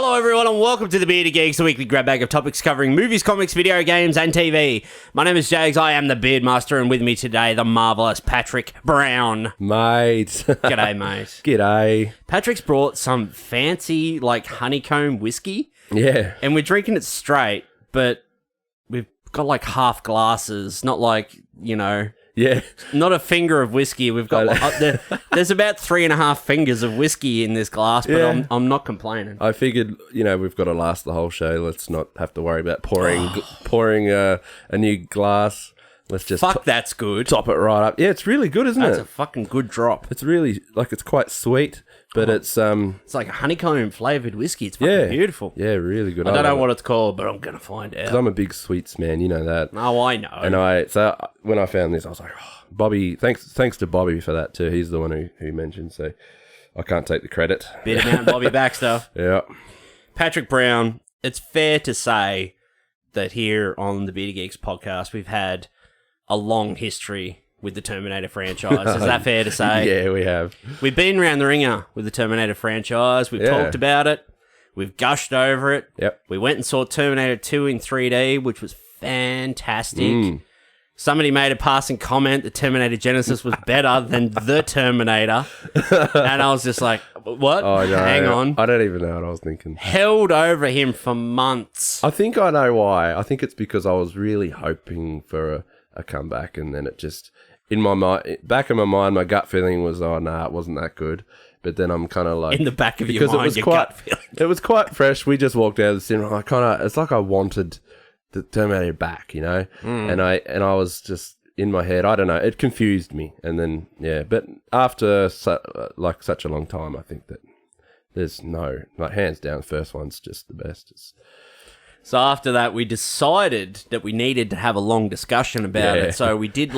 Hello everyone and welcome to the Bearded Geeks, the weekly grab bag of topics covering movies, comics, video games and TV. My name is Jags, I am the Beard Master, and with me today, the marvellous Patrick Brown. Mate. G'day, mate. G'day. Patrick's brought some fancy, honeycomb whiskey. Yeah. And we're drinking it straight, but we've got half glasses, not Yeah. not a finger of whiskey. We've got there's about 3.5 fingers of whiskey in this glass, but Yeah. I'm not complaining. I figured, we've got to last the whole show. Let's not have to worry about pouring a new glass. Let's just That's good. top it right up. Yeah, it's really good, isn't That's it? a fucking good drop. It's really, it's quite sweet, but it's It's like a honeycomb flavoured whiskey. It's fucking beautiful. Yeah, really good. I don't know love what it's called, but I'm going to find out. 'Cause I'm a big sweets man, you know that. Oh, I know. And so when I found this, I was like, oh, Bobby, thanks to Bobby for that too. He's the one who mentioned, so I can't take the credit. Bit of Mountain Bobby Baxter. Yeah. Patrick Brown, it's fair to say that here on the Bearded Geeks podcast, we've had a long history with the Terminator franchise. Is that fair to say? Yeah, we have. We've been around the ringer with the Terminator franchise. We've talked about it. We've gushed over it. Yep. We went and saw Terminator 2 in 3D, which was fantastic. Somebody made a passing comment that Terminator Genesis was better than The Terminator. And I was just like, what? Oh, no. Hang on. I don't even know what I was thinking. Held over him for months. I think I know why. I think it's because I was really hoping for a comeback, and then it just, in my mind, back in my mind, my gut feeling was, oh, nah, it wasn't that good. But then I'm kind of like... In the back of your mind, gut feeling. It was quite fresh. We just walked out of the cinema. It's like I wanted the Terminator back, And I was just in my head, I don't know, it confused me. And then, but after such a long time, I think that there's hands down, the first one's just the best. So after that, we decided that we needed to have a long discussion about it. So we did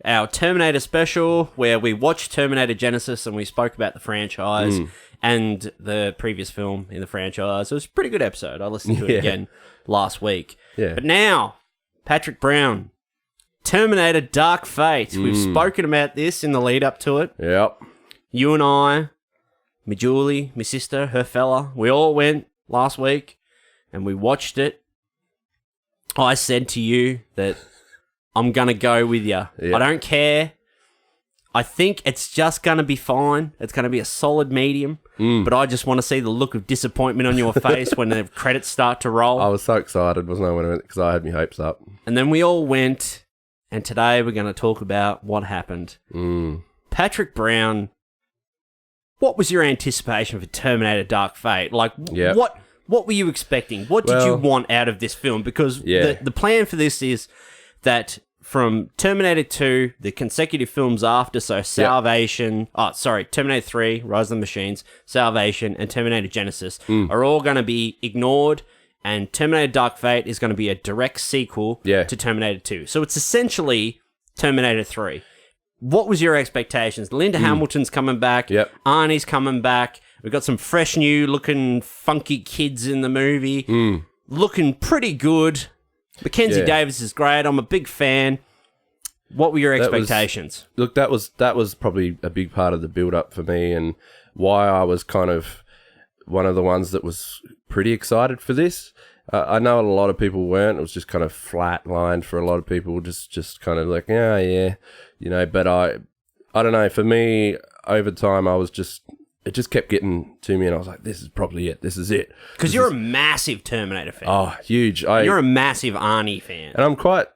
our Terminator special where we watched Terminator Genesis and we spoke about the franchise and the previous film in the franchise. It was a pretty good episode. I listened to it again last week. Yeah. But now, Patrick Brown, Terminator Dark Fate. We've spoken about this in the lead up to it. Yep. You and I, me Julie, my sister, her fella, we all went last week. And we watched it. I said to you that I'm going to go with you. Yeah. I don't care. I think it's just going to be fine. It's going to be a solid medium. But I just want to see the look of disappointment on your face when the credits start to roll. I was so excited, wasn't I, when I went, because I had my hopes up. And then we all went, and today we're going to talk about what happened. Patrick Brown, what was your anticipation for Terminator Dark Fate? What were you expecting? What did you want out of this film? Because the plan for this is that from Terminator 2, the consecutive films after, so Terminator 3, Rise of the Machines, Salvation, and Terminator Genesis are all going to be ignored, and Terminator Dark Fate is going to be a direct sequel to Terminator 2. So it's essentially Terminator 3. What was your expectations? Linda Hamilton's coming back. Yep. Arnie's coming back. We've got some fresh, new-looking, funky kids in the movie. Looking pretty good. Mackenzie Davis is great. I'm a big fan. What were your expectations? That was probably a big part of the build-up for me, and why I was kind of one of the ones that was pretty excited for this. I know a lot of people weren't. It was just kind of flat-lined for a lot of people, just kind of like, but I don't know. For me, over time, it just kept getting to me, and I was like, this is probably it. This is it. Because you're a massive Terminator fan. Oh, huge. You're a massive Arnie fan. And I'm quite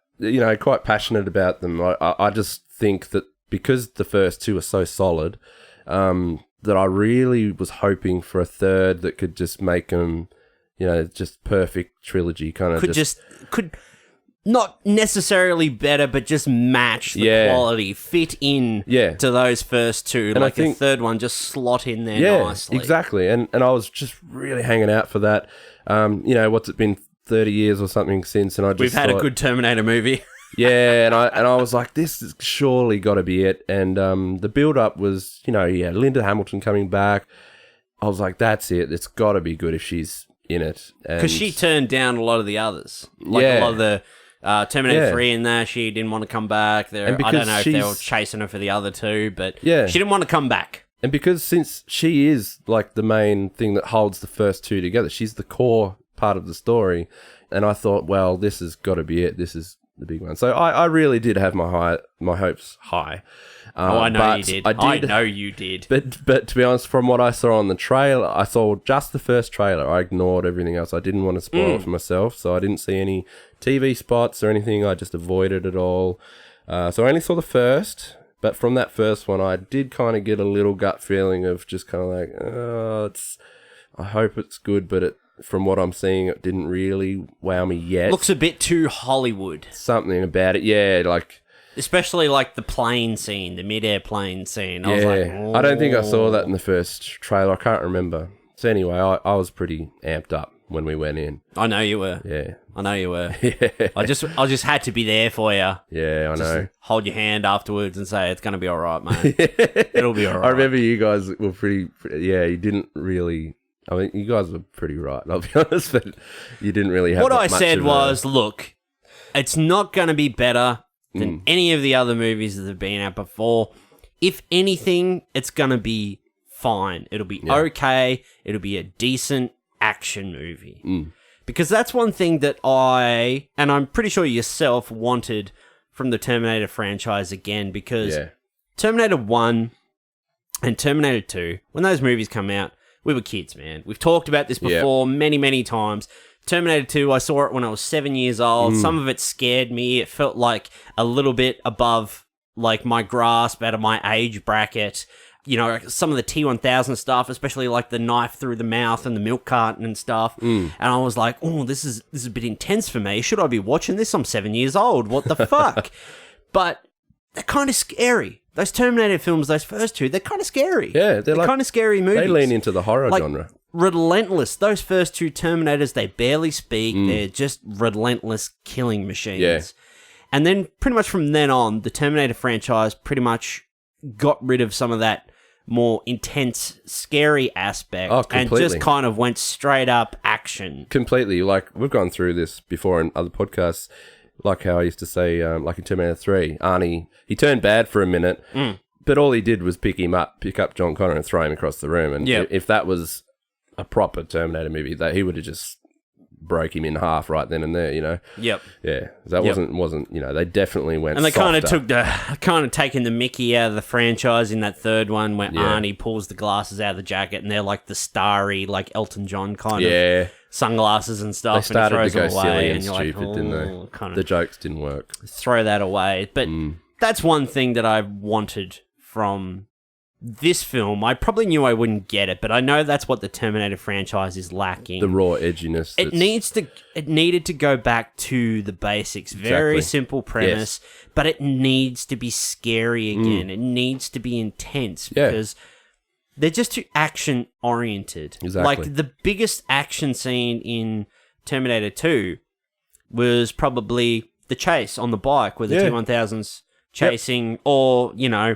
passionate about them. I just think that because the first two are so solid, that I really was hoping for a third that could just make them, just perfect trilogy kind of. Could not necessarily better, but just match the quality, fit in to those first two. And I think the third one just slot in there nicely. Exactly. And I was just really hanging out for that. What's it been, 30 years or something since, and We've had a good Terminator movie. and I was like, this has surely got to be it. And the build-up was, Linda Hamilton coming back. I was like, that's it. It's got to be good if she's in it. Because she turned down a lot of the others. A lot of the... Terminator 3 in there, she didn't want to come back. I don't know if they were chasing her for the other two, but she didn't want to come back. And because since she is like the main thing that holds the first two together, she's the core part of the story. And I thought, well, this has got to be it. This is the big one. So I really did have my hopes high. I know you did. I know you did. But to be honest, from what I saw on the trailer, I saw just the first trailer. I ignored everything else. I didn't want to spoil it for myself, so I didn't see any TV spots or anything. I just avoided it all. So I only saw the first, but from that first one, I did kind of get a little gut feeling of just kind of like, I hope it's good, but from what I'm seeing, it didn't really wow me yet. Looks a bit too Hollywood. Something about it, yeah, like... Especially like the plane scene, the mid-air plane scene. I was like, I don't think I saw that in the first trailer. I can't remember. So anyway, I was pretty amped up when we went in. I know you were. Yeah. I know you were. Yeah. I just had to be there for you. Yeah, I know. Hold your hand afterwards and say, it's going to be all right, mate. It'll be all right. I remember you guys were pretty you didn't really... I mean, you guys were pretty right, I'll be honest, but you didn't really have what I much said of was, look, it's not going to be better than any of the other movies that have been out before. If anything, it's going to be fine. It'll be okay. It'll be a decent action movie. Because that's one thing that I, and I'm pretty sure yourself, wanted from the Terminator franchise again, because Terminator 1 and Terminator 2, when those movies come out, we were kids, man. We've talked about this before many, many times. Terminator 2, I saw it when I was 7 years old. Some of it scared me. It felt like a little bit above like my grasp, out of my age bracket. You know, some of the T-1000 stuff, especially like the knife through the mouth and the milk carton and stuff. And I was like, oh, this is a bit intense for me. Should I be watching this? I'm 7 years old. What the fuck? But they're kind of scary. Those Terminator films, those first two, they're kind of scary. Yeah, they're like, kind of scary movies. They lean into the horror genre. Relentless. Those first two Terminators, they barely speak. They're just relentless killing machines. Yeah. And then pretty much from then on, the Terminator franchise pretty much got rid of some of that more intense, scary aspect and just kind of went straight up action. Completely. Like, we've gone through this before in other podcasts. Like how I used to say, like in Terminator 3, Arnie, he turned bad for a minute, but all he did was pick up John Connor and throw him across the room. And if that was a proper Terminator movie, that he would have just broke him in half right then and there, you know? Yep. Yeah. That wasn't, you know, they definitely went and they softer. kind of taken the mickey out of the franchise in that third one where Arnie pulls the glasses out of the jacket and they're like the starry, like Elton John kind of sunglasses and stuff. They started and to go away, silly and you're stupid, like, didn't they? Kind of the jokes didn't work. Throw that away. But that's one thing that I wanted from this film. I probably knew I wouldn't get it, but I know that's what the Terminator franchise is lacking. The raw edginess. It needed to go back to the basics. Very simple premise, but it needs to be scary again. It needs to be intense because they're just too action oriented. Exactly. Like the biggest action scene in Terminator 2 was probably the chase on the bike where the T-1000's chasing, or, you know,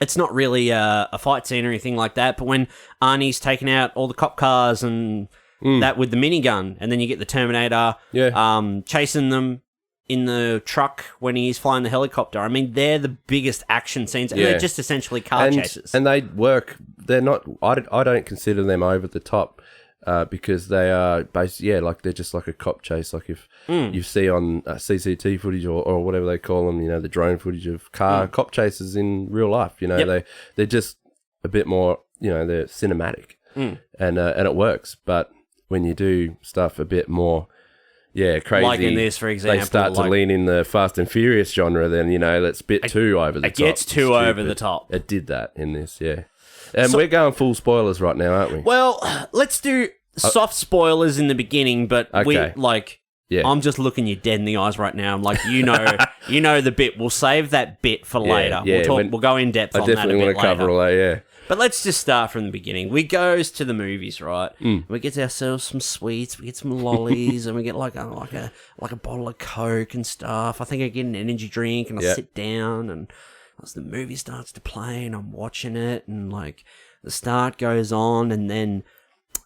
it's not really a fight scene or anything like that, but when Arnie's taking out all the cop cars and that with the minigun, and then you get the Terminator chasing them in the truck when he's flying the helicopter. I mean, they're the biggest action scenes, and they're just essentially car chases. And they work. They're not... I don't consider them over the top because they are basically, like they're just like a cop chase. Like if you see on CCTV footage or whatever they call them, you know, the drone footage of cop chases in real life, you know, they're just a bit more, you know, they're cinematic and it works. But when you do stuff a bit more, crazy. Like in this, for example. They start to lean in the Fast and Furious genre, then, you know, that's a bit too over the top. It gets too over the top. It did that in this, And we're going full spoilers right now, aren't we? Well, let's do soft spoilers in the beginning, but I'm just looking you dead in the eyes right now. I'm like, you know the bit. We'll save that bit for later. We'll go in depth on that a bit later. I definitely want to cover all that, But let's just start from the beginning. We goes to the movies, right? We get ourselves some sweets, we get some lollies, and we get like a bottle of Coke and stuff. I think I get an energy drink, and I sit down, and as the movie starts to play, and I'm watching it, and like the start goes on, and then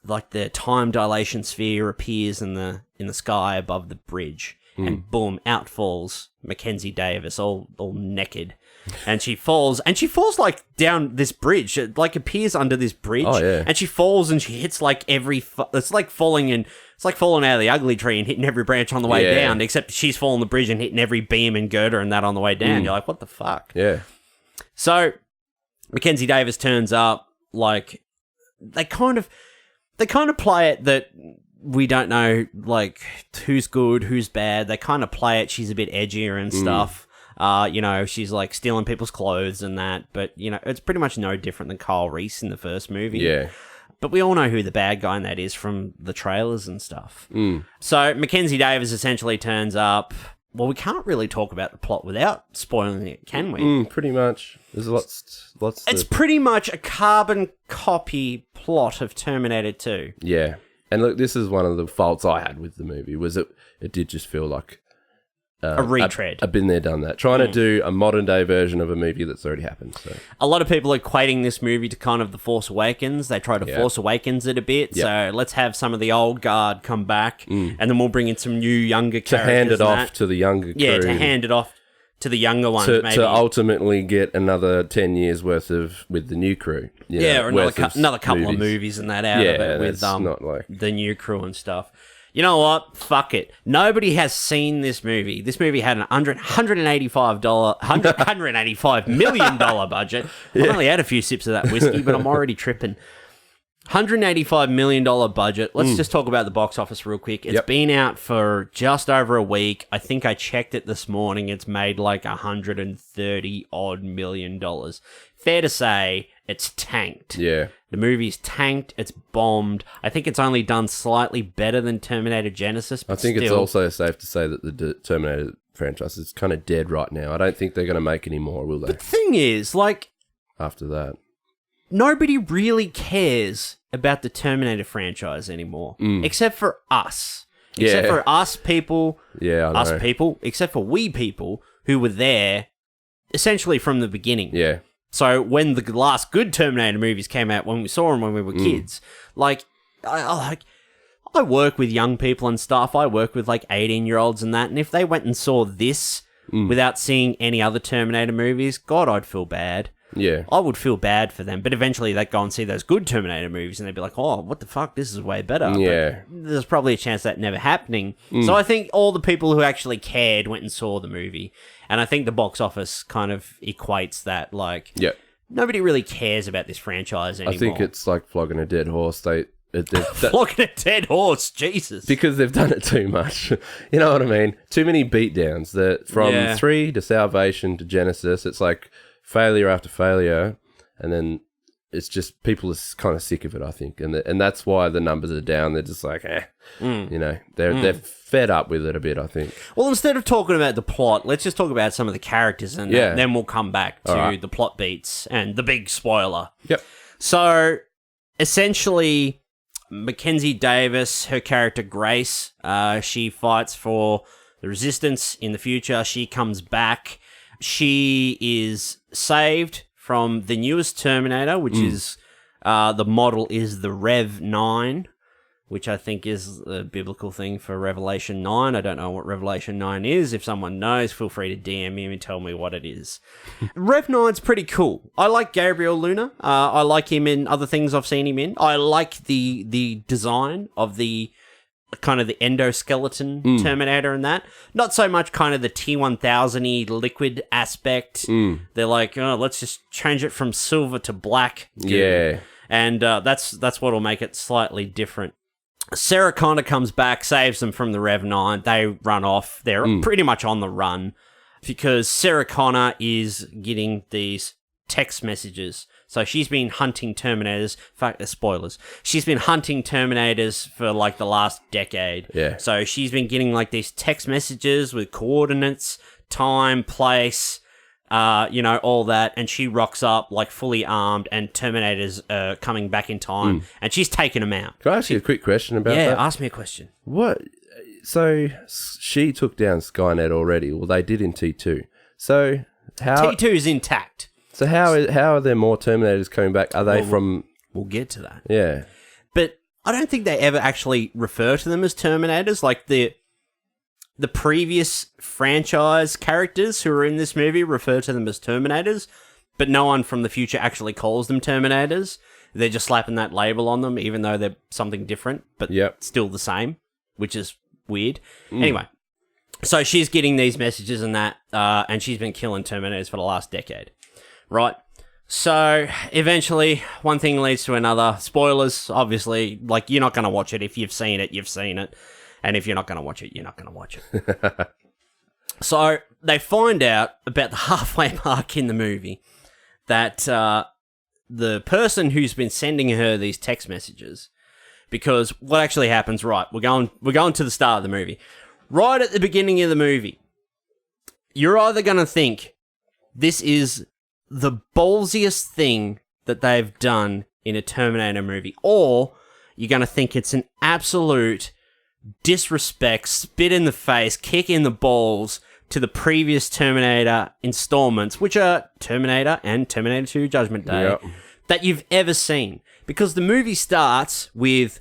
like the time dilation sphere appears in the sky above the bridge, and boom, out falls Mackenzie Davis, all naked. And she falls like down this bridge. It like appears under this bridge. Oh, yeah. And she falls and she hits like it's like falling out of the ugly tree and hitting every branch on the way down, except she's falling the bridge and hitting every beam and girder and that on the way down. You're like, what the fuck? Yeah. So Mackenzie Davis turns up, like they kind of play it that we don't know like who's good, who's bad. They kind of play it. She's a bit edgier and stuff. She's like stealing people's clothes and that, but it's pretty much no different than Kyle Reese in the first movie. Yeah. But we all know who the bad guy in that is from the trailers and stuff. So Mackenzie Davis essentially turns up. Well, we can't really talk about the plot without spoiling it, can we? Pretty much. There's lots. It's pretty much a carbon copy plot of Terminator 2. Yeah. And look, this is one of the faults I had with the movie, was it did just feel like a retread. I've been there, done that. Trying to do a modern day version of a movie that's already happened. So a lot of people are equating this movie to kind of The Force Awakens. They try to Force Awakens it a bit. Yep. So let's have some of the old guard come back, and then we'll bring in some new younger characters. To hand it off to the younger crew. Yeah, to hand it off to the younger ones, maybe. To ultimately get another 10 years worth with the new crew. Or another couple of movies and that out of it with not like the new crew and stuff. You know what? Fuck it. Nobody has seen this movie. This movie had an $185 million budget. I've only had a few sips of that whiskey, but I'm already tripping. $185 million budget. Let's just talk about the box office real quick. It's been out for just over a week. I think I checked it this morning. It's made like $130 million. Fair to say, it's tanked. Yeah. The movie's tanked. It's bombed. I think it's only done slightly better than Terminator Genesis. But I think it's also safe to say that the Terminator franchise is kind of dead right now. I don't think they're going to make any more, will they? But the thing is, like, after that, nobody really cares about the Terminator franchise anymore, except for us. Except for us people. Yeah, I know. Us people. Except for we people who were there essentially from the beginning. Yeah. So when the last good Terminator movies came out, when we saw them when we were kids, like, I work with young people and stuff. I work with like 18-year-olds and that. And if they went and saw this without seeing any other Terminator movies, God, I'd feel bad. Yeah. I would feel bad for them. But eventually they'd go and see those good Terminator movies and they'd be like, oh, what the fuck? This is way better. Yeah. But there's probably a chance that never happening. So I think all the people who actually cared went and saw the movie. And I think the box office kind of equates that, like, nobody really cares about this franchise anymore. I think it's like flogging a dead horse. Flogging a dead horse, Jesus. Because they've done it too much. You know what I mean? Too many beatdowns. From 3 to Salvation to Genesis, it's like failure after failure. And then it's just people are kind of sick of it, I think. And that's why the numbers are down. They're just like, they're fed up with it a bit, I think. Well, instead of talking about the plot, let's just talk about some of the characters and then we'll come back to the plot beats and the big spoiler. Yep. So, essentially, Mackenzie Davis, her character Grace, she fights for the Resistance in the future. She comes back. She is saved from the newest Terminator, which is the model is the Rev 9, which I think is a biblical thing for Revelation 9. I don't know what Revelation 9 is. If someone knows, feel free to DM me and tell me what it is. Rev 9's pretty cool. I like Gabriel Luna. I like him in other things I've seen him in. I like the design of the kind of the endoskeleton Terminator and that. Not so much kind of the T-1000-y liquid aspect. They're like, oh, let's just change it from silver to black. Dude. Yeah. And that's what'll make it slightly different. Sarah Connor comes back, saves them from the Rev 9. They run off. They're pretty much on the run because Sarah Connor is getting these text messages. So she's been hunting Terminators. Fuck, spoilers. She's been hunting Terminators for like the last decade. Yeah. So she's been getting like these text messages with coordinates, time, place, all that. And she rocks up like fully armed and Terminators coming back in time. And she's taking them out. Can I ask you a quick question about that? Yeah, ask me a question. What? So she took down Skynet already. Well, they did in T2. So how... T2 is intact. So how are there more Terminators coming back? Are they from... We'll get to that. Yeah. But I don't think they ever actually refer to them as Terminators. Like, the previous franchise characters who are in this movie refer to them as Terminators, but no one from the future actually calls them Terminators. They're just slapping that label on them, even though they're something different, but still the same, which is weird. Anyway, so she's getting these messages and that, and she's been killing Terminators for the last decade, right? So eventually, one thing leads to another. Spoilers, obviously. Like, you're not going to watch it. If you've seen it, you've seen it. And if you're not going to watch it, you're not going to watch it. So they find out about the halfway mark in the movie that the person who's been sending her these text messages, because what actually happens, right, we're going to the start of the movie. Right at the beginning of the movie, you're either going to think this is the ballsiest thing that they've done in a Terminator movie, or you're going to think it's an absolute disrespect, spit in the face, kick in the balls to the previous Terminator installments, which are Terminator and Terminator 2 Judgment Day, that you've ever seen. Because the movie starts with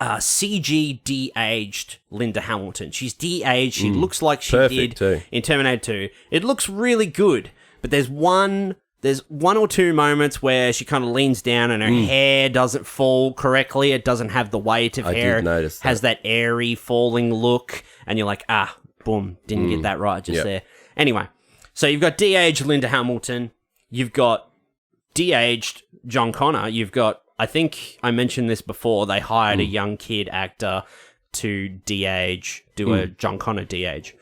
CG de-aged Linda Hamilton. She's de-aged. She looks like she did in Terminator 2. It looks really good, but there's one or two moments where she kind of leans down and her hair doesn't fall correctly. It doesn't have the weight of hair. Did notice that. Has that airy falling look, and you're like, boom, didn't get that right just there. Anyway, so you've got de-aged Linda Hamilton. You've got de-aged John Connor. You've got, I think I mentioned this before, they hired a young kid actor to de-age, do a John Connor de-age.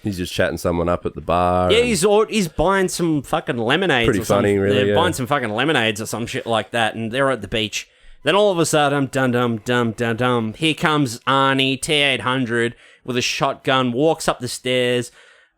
He's just chatting someone up at the bar. Yeah, he's buying some fucking lemonades. Pretty funny, really. They're buying some fucking lemonades or some shit like that, and they're at the beach. Then all of a sudden, dum-dum, here comes Arnie, T-800, with a shotgun, walks up the stairs,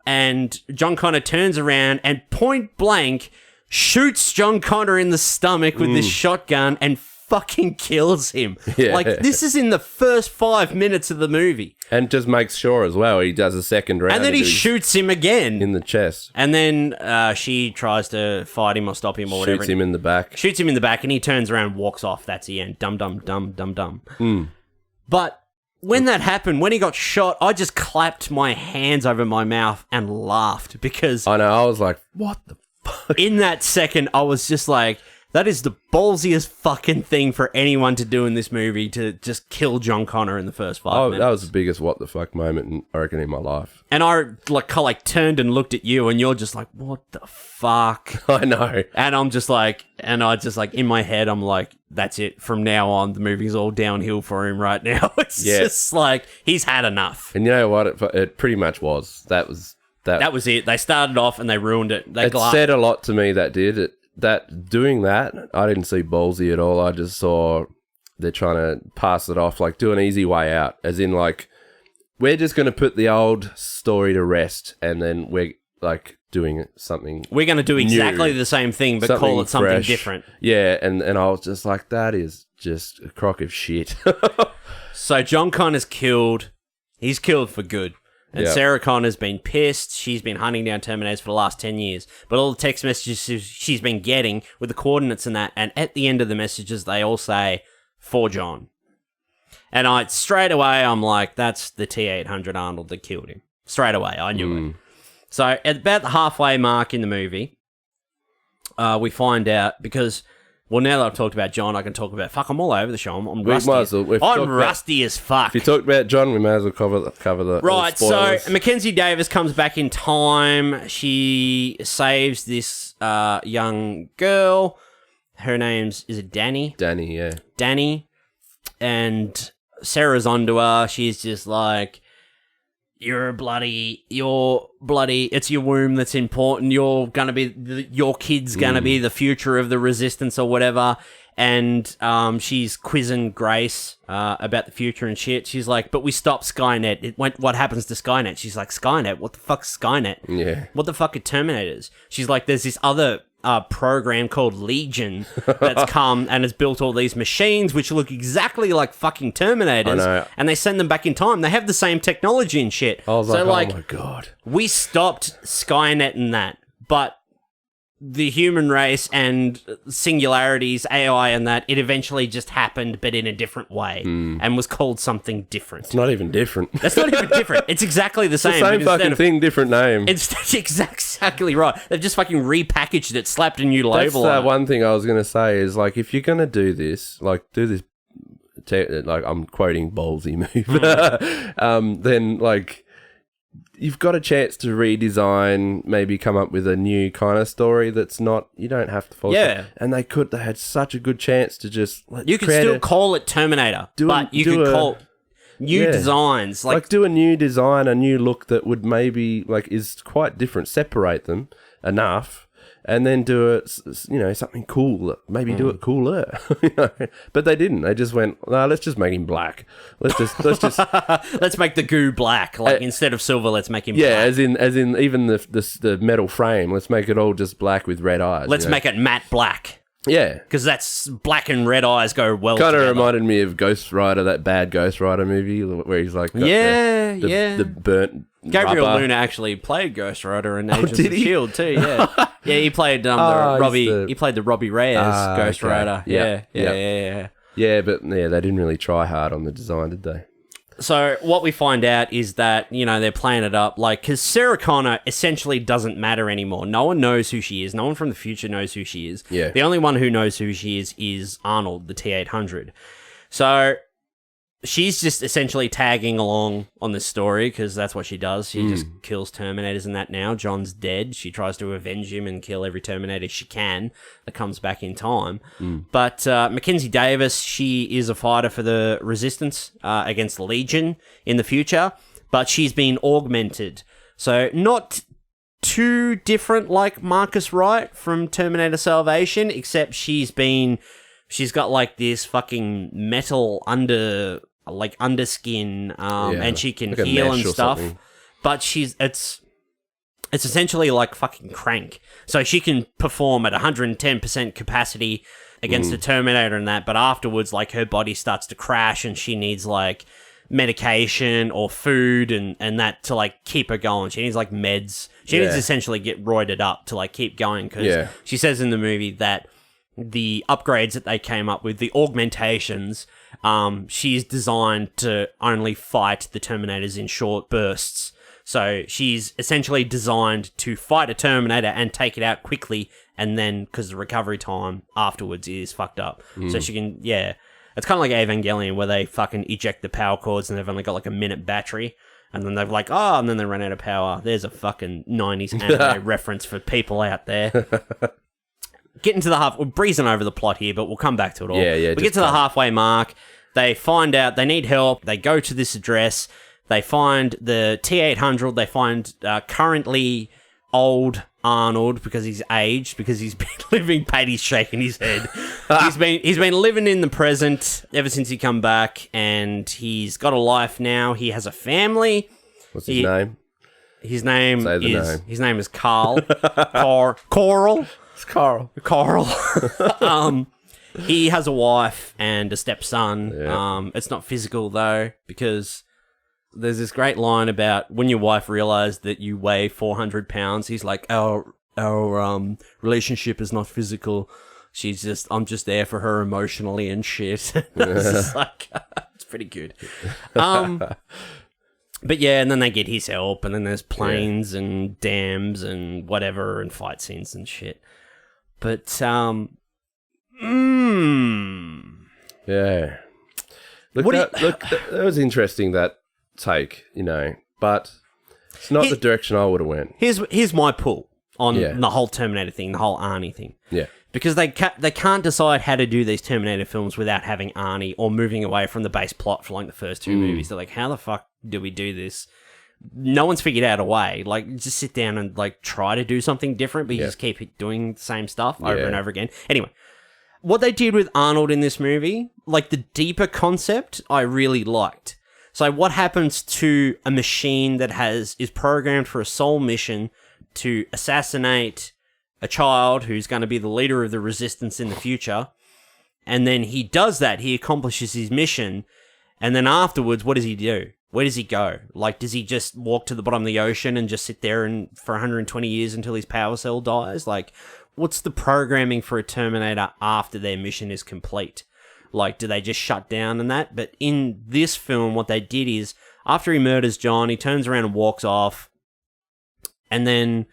and John Connor turns around and point blank shoots John Connor in the stomach with this shotgun and fucking kills him. Yeah. Like, this is in the first 5 minutes of the movie. And just makes sure as well he does a second round. And then he shoots him again. In the chest. And then she tries to fight him or stop him or whatever. Shoots him in the back. Shoots him in the back and he turns around and walks off. That's the end. Dum. But when that happened, when he got shot, I just clapped my hands over my mouth and laughed because... I know, I was like, what the fuck? In that second, I was just like... That is the ballsiest fucking thing for anyone to do in this movie, to just kill John Connor in the first 5 minutes. That was the biggest what the fuck moment, I reckon, in my life. And I like turned and looked at you, and you're just like, what the fuck? I know. And I'm just like, in my head, I'm like, that's it. From now on, the movie's all downhill for him right now. It's just like, he's had enough. And you know what? It pretty much was. That was it. They started off and they ruined it. It said a lot to me, that did. Doing that, I didn't see ballsy at all. I just saw they're trying to pass it off, like do an easy way out, as in like, we're just going to put the old story to rest and then we're like doing something. We're going to do exactly the same thing, but call it something fresh. Different. Yeah, and I was just like, that is just a crock of shit. So John Connor's killed. He's killed for good. And Sarah Connor's been pissed. She's been hunting down Terminators for the last 10 years. But all the text messages she's been getting with the coordinates and that, and at the end of the messages, they all say, for John. And straight away, I'm like, that's the T-800 Arnold that killed him. Straight away, I knew it. So at about the halfway mark in the movie, we find out, because... Well, now that I've talked about John, I can talk about... Fuck, I'm all over the show. I'm rusty. I'm rusty as fuck. If you talked about John, we may as well cover the right, so spoilers. Mackenzie Davis comes back in time. She saves this young girl. Her name's... Is it Danny? Danny, yeah. Danny. And Sarah's onto her. She's just like... You're bloody, it's your womb that's important. You're going to be, your kid's going to be the future of the resistance or whatever. And she's quizzing Grace about the future and shit. She's like, but we stopped Skynet. What happens to Skynet? She's like, Skynet? What the fuck's Skynet? Yeah. What the fuck are Terminators? She's like, there's this other program called Legion that's come and has built all these machines which look exactly like fucking Terminators. I know. And they send them back in time. They have the same technology and shit. I was like, oh my God. We stopped Skynet and that, but the human race and singularities, AI and that, it eventually just happened, but in a different way, and was called something different. It's not even different. That's not even different. It's exactly the same. It's the same fucking thing, different name. It's exactly right. They've just fucking repackaged it, slapped a new label on it. That's one thing I was going to say is, like, if you're going to do this, like, like, I'm quoting ballsy move, then, like, you've got a chance to redesign, maybe come up with a new kind of story that's not, you don't have to follow. Yeah. And they had such a good chance to just, you could still call it Terminator, but you could call new designs. Like, do a new design, a new look that would maybe, like, is quite different, separate them enough, and then do it, you know, something cool. Maybe do it cooler. You know? But they didn't. They just went, no, let's just make him black. Let's just let's make the goo black. Like, instead of silver, let's make him black. Yeah, as in even the metal frame. Let's make it all just black with red eyes. Let's make it matte black. Yeah. Because that's black and red eyes go well together. Kind of reminded me of Ghost Rider, that bad Ghost Rider movie where he's like, the burnt Gabriel rubber. Luna actually played Ghost Rider in Agents of S.H.I.E.L.D. too, yeah. Yeah, he played he played the Robbie Reyes Ghost Rider. Yeah, but they didn't really try hard on the design, did they? So what we find out is that, you know, they're playing it up, like, because Sarah Connor essentially doesn't matter anymore. No one knows who she is. No one from the future knows who she is. Yeah. The only one who knows who she is Arnold, the T-800. So she's just essentially tagging along on this story because that's what she does. She just kills Terminators and that now. John's dead. She tries to avenge him and kill every Terminator she can that comes back in time. But Mackenzie Davis, she is a fighter for the Resistance against the Legion in the future, but she's been augmented. So not too different like Marcus Wright from Terminator Salvation, except she's got like this fucking metal underskin, and she can like heal and stuff. Something. But it's essentially like fucking Crank. So she can perform at 110% capacity against the Terminator and that, but afterwards, like, her body starts to crash and she needs, like, medication or food and that to, like, keep her going. She needs, like, meds. She needs to essentially get roided up to, like, keep going because she says in the movie that the upgrades that they came up with, the augmentations, she's designed to only fight the Terminators in short bursts. So she's essentially designed to fight a Terminator and take it out quickly, and then, because the recovery time afterwards is fucked up. So she can, it's kind of like Evangelion, where they fucking eject the power cords and they've only got like a minute battery, and then they're like, and then they run out of power. There's a fucking 90s anime reference for people out there. Getting to the we're breezing over the plot here, but we'll come back to it all. We get to the halfway mark. They find out they need help. They go to this address. They find the T-800. They find currently old Arnold because he's aged, because he's been living. Patty's shaking his head. He's been living in the present ever since he come back, and he's got a life now. He has a family. What's his name? His name is Carl. Coral. It's Carl. He has a wife and a stepson. It's not physical though, because there's this great line about when your wife realized that you weigh 400 pounds. He's like, our relationship is not physical. I'm just there for her emotionally and shit. It's just like, it's pretty good. But yeah, and then they get his help, and then there's planes and dams and whatever, and fight scenes and shit. But, yeah. Look, that was interesting, that take, you know, but it's not the direction I would have went. Here's my pull on the whole Terminator thing, the whole Arnie thing. Yeah. Because they can't decide how to do these Terminator films without having Arnie or moving away from the base plot for like the first two movies. They're like, how the fuck do we do this? No one's figured out a way. Like, just sit down and like try to do something different, but you just keep doing the same stuff over and over again. Anyway, what they did with Arnold in this movie, like the deeper concept, I really liked. So what happens to a machine that is programmed for a sole mission to assassinate a child who's going to be the leader of the Resistance in the future, and then he does that, he accomplishes his mission, and then afterwards, what does he do? Where does he go? Like, does he just walk to the bottom of the ocean and just sit there for 120 years until his power cell dies? Like, what's the programming for a Terminator after their mission is complete? Like, do they just shut down and that? But in this film, what they did is, after he murders John, he turns around and walks off. And then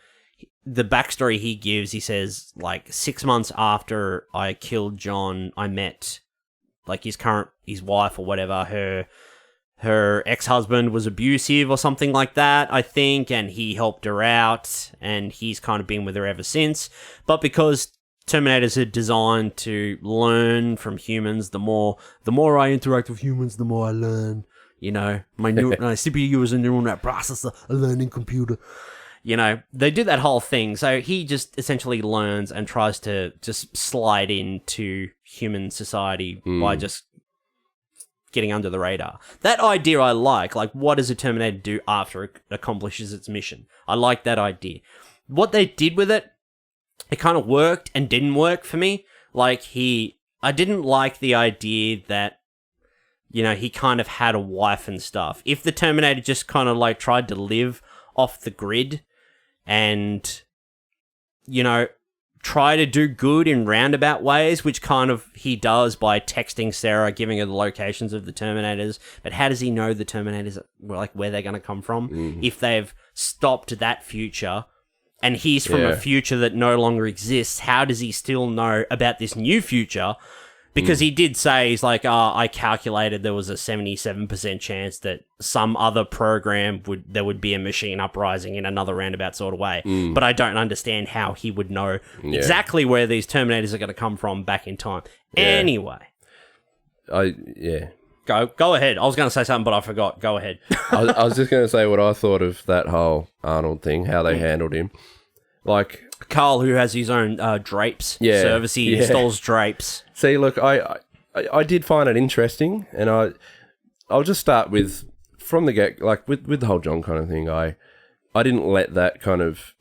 the backstory he gives, he says, like, 6 months after I killed John, I met, like, his wife or whatever, her ex-husband was abusive or something like that, I think, and he helped her out, and he's kind of been with her ever since. But because Terminators are designed to learn from humans, the more I interact with humans, the more I learn. You know, my CPU is a neural net processor, a learning computer. You know, they do that whole thing. So he just essentially learns and tries to just slide into human society by just getting under the radar. That idea I like. Like, what does a Terminator do after it accomplishes its mission? I like that idea. What they did with it, it kind of worked and didn't work for me. Like, I didn't like the idea that, you know, he kind of had a wife and stuff. If the Terminator just kind of, like, tried to live off the grid and, you know, try to do good in roundabout ways, which kind of he does by texting Sarah, giving her the locations of the Terminators. But how does he know the Terminators, like, where they're going to come from? If they've stopped that future and he's from a future that no longer exists, how does he still know about this new future? Because he did say, he's like, I calculated there was a 77% chance that some other program there would be a machine uprising in another roundabout sort of way. But I don't understand how he would know exactly where these Terminators are going to come from back in time. Yeah. Anyway. Go ahead. I was going to say something, but I forgot. Go ahead. I was just going to say what I thought of that whole Arnold thing, how they handled him. Like, Carl, who has his own drapes service, he installs drapes. See, look, I did find it interesting, and I'll just start with, from the get, like, with the whole John kind of thing, I didn't let that kind of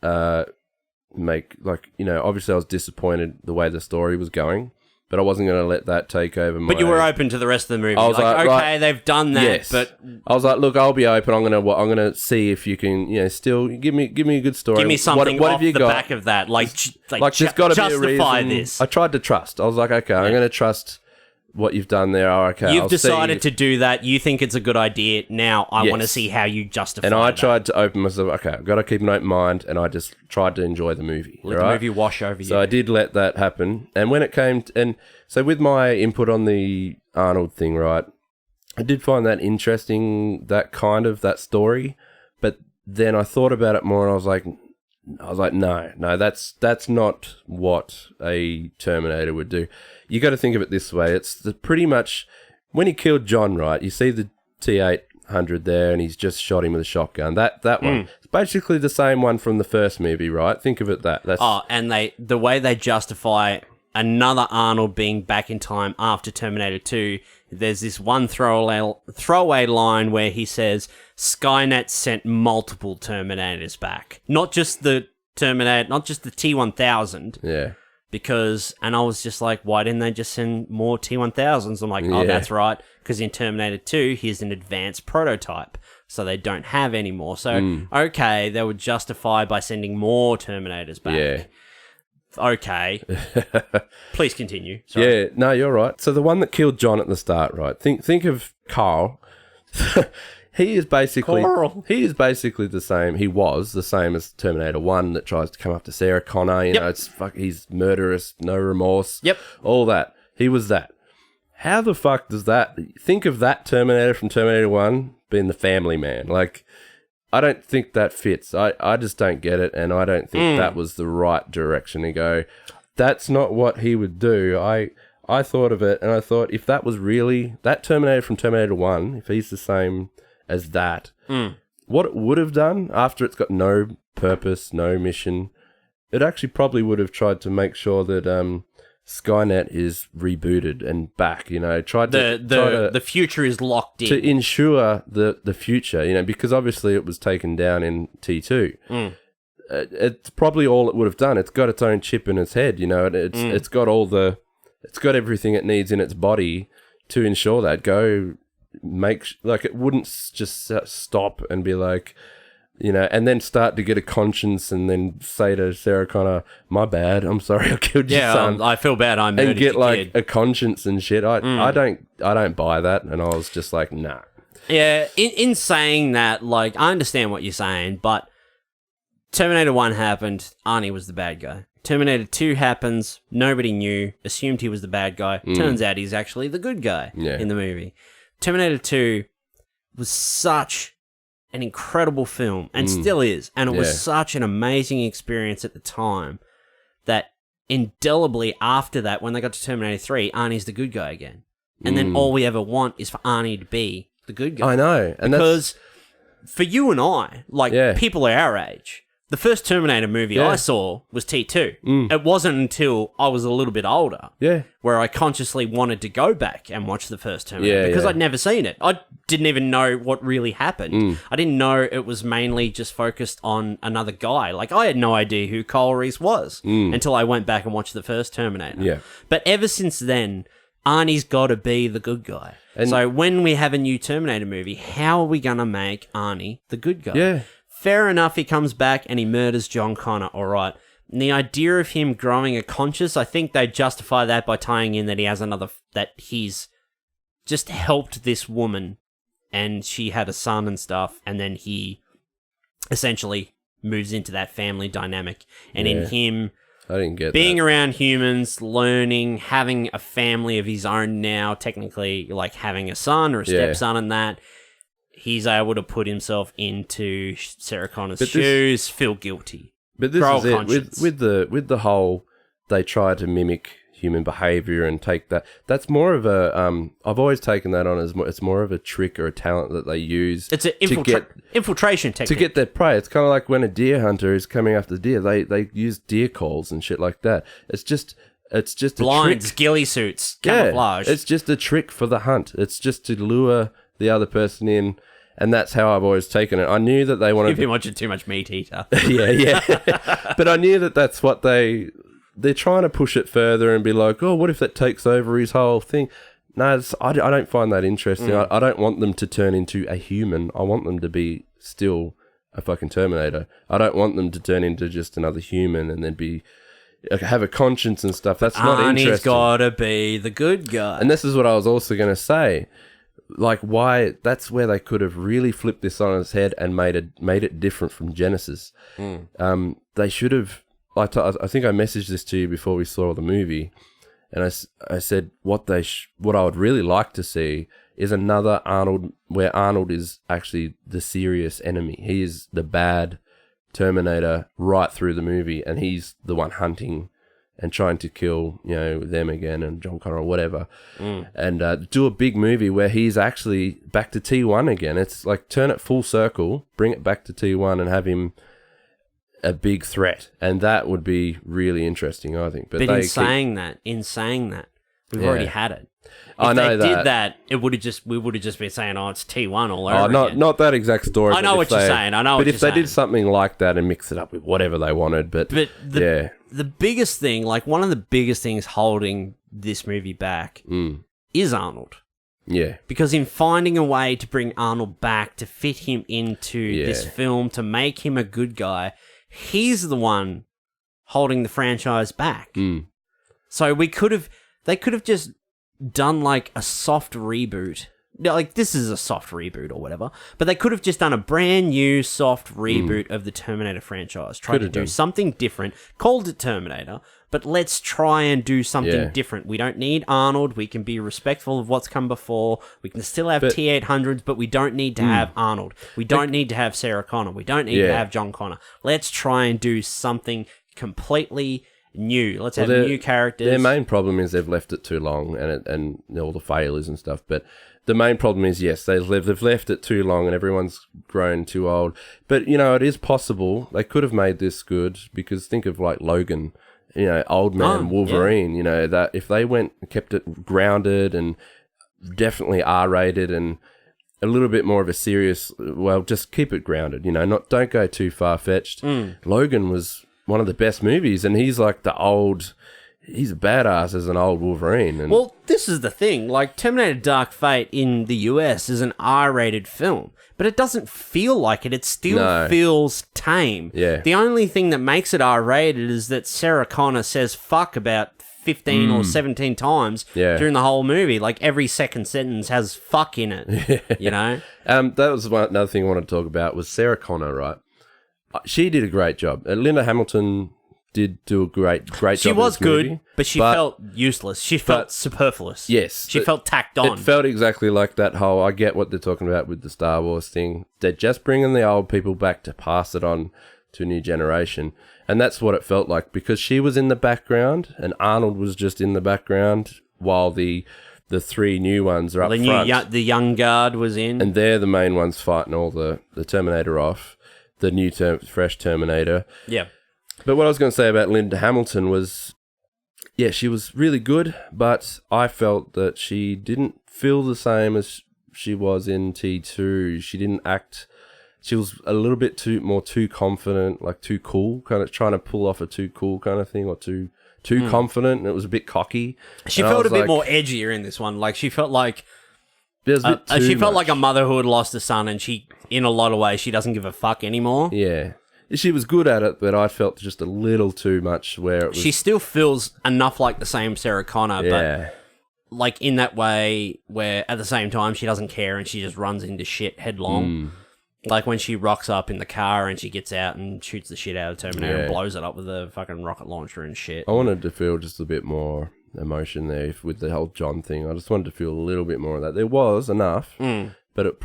make, like, you know, obviously I was disappointed the way the story was going, but I wasn't going to let that take over my... But you were open to the rest of the movie. I was like, okay, right, they've done that, yes. But... I was like, look, I'll be open. I'm gonna see if you can, you know, still give me a good story. Give me something what off the back of that. Like there's got to be a reason. This. I tried to trust. I was like, okay, I'm going to trust what you've done there. Oh, okay, You've decided to do that. You think it's a good idea. Now I want to see how you justify it. And I tried to open myself. Okay, I've got to keep an open mind, and I just tried to enjoy the movie. Let the movie wash over you. So I did let that happen. And when it came so with my input on the Arnold thing, right, I did find that interesting, that story. But then I thought about it more, and I was like, no, that's not what a Terminator would do. You got to think of it this way. It's pretty much when he killed John, right? You see the T-800 there, and he's just shot him with a shotgun. That one. It's basically the same one from the first movie, right? Think of it that's... and the way they justify another Arnold being back in time after Terminator 2, there's this one throwaway line where he says, Skynet sent multiple Terminators back. Not just the Terminator, not just the T-1000. Yeah. And I was just like, why didn't they just send more T-1000s? I'm like, that's right, because in Terminator 2, here's an advanced prototype, so they don't have any more. So, okay, they would justify by sending more Terminators back. Yeah. Okay. Please continue. Sorry. Yeah, no, you're right. So the one that killed John at the start, right? Think of Carl. He is basically the same. He was the same as Terminator 1 that tries to come after Sarah Connor. You know, he's murderous, no remorse. Yep. All that. He was that. How the fuck does that... Think of that Terminator from Terminator 1 being the family man. Like, I don't think that fits. I just don't get it, and I don't think that was the right direction to go. That's not what he would do. I thought of it, and I thought, if that was really... That Terminator from Terminator 1, if he's the same as that, what it would have done after it's got no purpose, no mission, it actually probably would have tried to make sure that Skynet is rebooted and back, you know, the future is locked in. To ensure the future, you know, because obviously it was taken down in T2. It's probably all it would have done. It's got its own chip in its head, you know, and it's got it's got everything it needs in its body to ensure that. It wouldn't just stop and be like, You know, and then start to get a conscience and then say to Sarah Connor, my bad, I'm sorry I killed your son. I feel bad, I murdered and get your like kid. a conscience and shit. I don't buy that. And I was just like, nah. Yeah, in saying that, like, I understand what you're saying, but Terminator 1 happened, Arnie was the bad guy. Terminator 2 happens, nobody knew, assumed he was the bad guy. Turns out he's actually the good guy in the movie. Terminator 2 was such an incredible film, and still is, and it was such an amazing experience at the time that indelibly after that, when they got to Terminator 3, Arnie's the good guy again. And then all we ever want is for Arnie to be the good guy. I know. And because for you and I, like people our age, the first Terminator movie I saw was T2. It wasn't until I was a little bit older where I consciously wanted to go back and watch the first Terminator because I'd never seen it. I didn't even know what really happened. I didn't know it was mainly just focused on another guy. Like, I had no idea who Kyle Reese was until I went back and watched the first Terminator. Yeah. But ever since then, Arnie's got to be the good guy. And so when we have a new Terminator movie, how are we going to make Arnie the good guy? Yeah. Fair enough, he comes back and he murders John Connor, all right. And the idea of him growing a conscience, I think they justify that by tying in that he has that he's just helped this woman and she had a son and stuff, and then he essentially moves into that family dynamic. And in him I didn't get being around humans, learning, having a family of his own now, technically like having a son or a stepson and that, he's able to put himself into Sarah Connor's shoes, feel guilty. But this is it. With the whole, they try to mimic human behavior and take that. That's more of a. I've always taken that on as it's more of a trick or a talent that they use. It's an infiltration technique to get their prey. It's kind of like when a deer hunter is coming after deer. They use deer calls and shit like that. It's just blinds, a trick. ghillie suits, camouflage. It's just a trick for the hunt. It's just to lure the other person in, and that's how I've always taken it. I knew that they wanted. You've been watching too much Meat Eater. yeah. But I knew that that's what they're trying to push it further and be like, oh, what if that takes over his whole thing? No, I don't find that interesting. I don't want them to turn into a human. I want them to be still a fucking Terminator. I don't want them to turn into just another human and then have a conscience and stuff. That's not interesting. Arnie's gotta be the good guy. And this is what I was also going to say. Like, why? That's where they could have really flipped this on its head and made it different from Genesis. They should have. I think I messaged this to you before we saw the movie, and I said what I would really like to see is another Arnold, where Arnold is actually the serious enemy. He is the bad Terminator right through the movie, and he's the one hunting and trying to kill, them again and John Connor or whatever. And do a big movie where he's actually back to T1 again. It's like turn it full circle, bring it back to T1 and have him a big threat. And that would be really interesting, I think. But in saying that, we've already had it. If they did that, we would have just been saying, "Oh, it's T1 all over." Not that exact story. I know what you're saying. But if they did something like that and mix it up with whatever they wanted, the biggest thing, like one of the biggest things holding this movie back, is Arnold. Yeah, because in finding a way to bring Arnold back, to fit him into this film, to make him a good guy, he's the one holding the franchise back. So they could have just done like a soft reboot. Like, this is a soft reboot or whatever, but they could have just done a brand new soft reboot of the Terminator franchise. Tried to do something different, called it Terminator, but let's try and do something different. We don't need Arnold. We can be respectful of what's come before. We can still have T-800s, but we don't need to have Arnold. We don't need to have Sarah Connor. We don't need to have John Connor. Let's try and do something completely new. Let's have new characters. Their main problem is they've left it too long and all the failures and stuff. But the main problem is, yes, they've left it too long and everyone's grown too old. But, it is possible. They could have made this good, because think of like Logan, old man Wolverine, that if they went and kept it grounded and definitely R-rated and a little bit more of a serious, just keep it grounded, don't go too far-fetched. Logan was one of the best movies, and he's like the old, he's a badass as an old Wolverine. And well, this is the thing. Like, Terminator Dark Fate in the US is an R-rated film, but it doesn't feel like it. It still feels tame. Yeah. The only thing that makes it R-rated is that Sarah Connor says fuck about 15 or 17 times during the whole movie. Like, every second sentence has fuck in it, you know? That was another thing I wanted to talk about was Sarah Connor, right? She did a great job. Linda Hamilton did do a great job. She was good, movie, but she felt useless. She felt superfluous. Yes. She felt tacked on. It felt exactly like that whole, I get what they're talking about with the Star Wars thing. They're just bringing the old people back to pass it on to a new generation. And that's what it felt like, because she was in the background and Arnold was just in the background while the three new ones are up front. The young guard was in. And they're the main ones fighting all the Terminator off. The new fresh Terminator. Yeah. But what I was going to say about Linda Hamilton was, yeah, she was really good, but I felt that she didn't feel the same as she was in T2. She didn't act... She was a little bit too confident, like too cool, kind of trying to pull off a too cool kind of thing, or too confident, and it was a bit cocky. She felt a bit more edgier in this one. Like, she felt like... she felt like a mother who had lost a son, and she, in a lot of ways, she doesn't give a fuck anymore. Yeah. She was good at it, but I felt just a little too much where it was... She still feels enough like the same Sarah Connor, but like in that way where at the same time she doesn't care and she just runs into shit headlong. Like when she rocks up in the car and she gets out and shoots the shit out of Terminator and blows it up with a fucking rocket launcher and shit. I wanted to feel just a bit more emotion there with the whole John thing. I just wanted to feel a little bit more of that. There was enough, but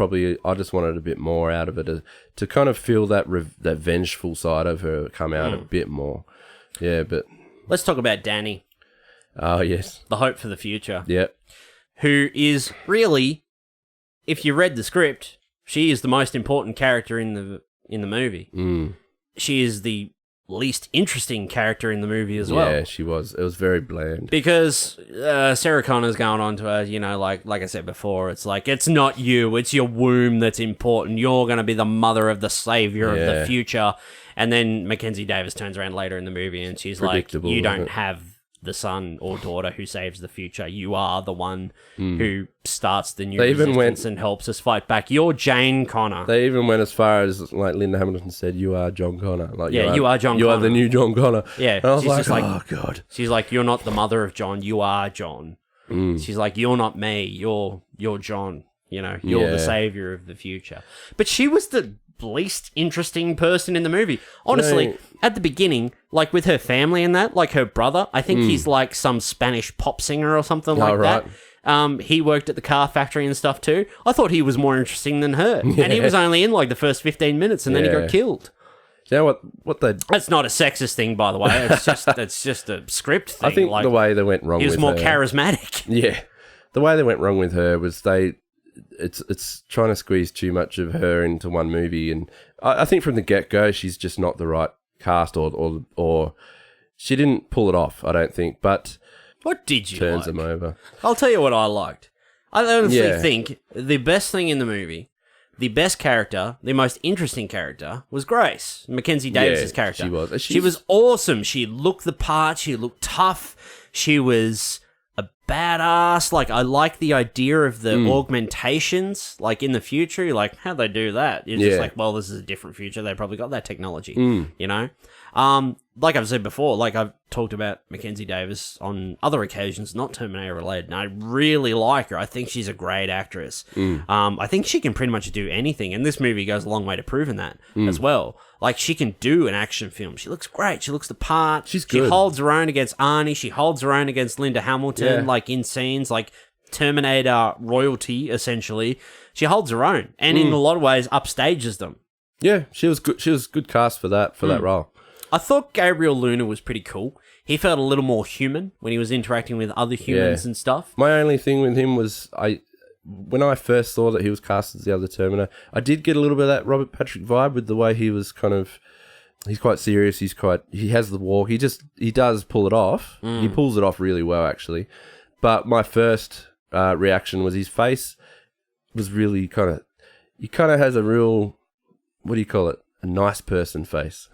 I just wanted a bit more out of it to kind of feel that vengeful side of her come out a bit more. Yeah, but... Let's talk about Danny. Oh, yes. The hope for the future. Yep. Who is really, if you read the script, she is the most important character in the movie. She is the least interesting character in the movie as well. Yeah, she was. It was very bland. Because Sarah Connor's going on to her, you know, like I said before, it's like, it's not you, it's your womb that's important. You're going to be the mother of the savior of the future. And then Mackenzie Davis turns around later in the movie and she's like, you don't have the son or daughter who saves the future. You are the one who starts the new resistance and helps us fight back. You're Jane Connor. They even went as far as, like, Linda Hamilton said, you are John Connor. Like, you are John Connor. You are the new John Connor. Yeah. And I was like, oh, God. She's like, you're not the mother of John. You are John. She's like, you're not me. You're John. You know, you're the savior of the future. But she was the least interesting person in the movie. Honestly, at the beginning, like with her family and that, like her brother, I think he's like some Spanish pop singer or something like that. He worked at the car factory and stuff too. I thought he was more interesting than her. Yeah. And he was only in like the first 15 minutes and then he got killed. You know what they... That's not a sexist thing, by the way. It's just a script thing. I think like, the way they went wrong with her... He was more charismatic. Yeah. The way they went wrong with her was it's trying to squeeze too much of her into one movie, and I think from the get-go she's just not the right cast, or she didn't pull it off, I don't think. But what did you turns like? Them over. I'll tell you what I liked. I honestly think the best thing in the movie, the best character, the most interesting character was Grace, Mackenzie Davis' character. She was awesome. She looked the part. She looked tough. She was a badass. Like, I like the idea of the augmentations, like in the future. You're like, how'd they do that? You're just like, well, this is a different future. They probably got that technology, you know? Like I've said before, like I've talked about Mackenzie Davis on other occasions, not Terminator related, and I really like her. I think she's a great actress. I think she can pretty much do anything, and this movie goes a long way to proving that as well. Like, she can do an action film. She looks great. She looks the part. She's good. She holds her own against Arnie. She holds her own against Linda Hamilton, like in scenes, like Terminator royalty, essentially. She holds her own, and in a lot of ways upstages them. Yeah, she was good. She was good cast for that role. I thought Gabriel Luna was pretty cool. He felt a little more human when he was interacting with other humans and stuff. My only thing with him was when I first saw that he was cast as the other Terminator, I did get a little bit of that Robert Patrick vibe with the way he was kind of... He's quite serious. He has the walk. He does pull it off. He pulls it off really well, actually. But my first reaction was his face was really he kind of has a real, what do you call it? A nice person face.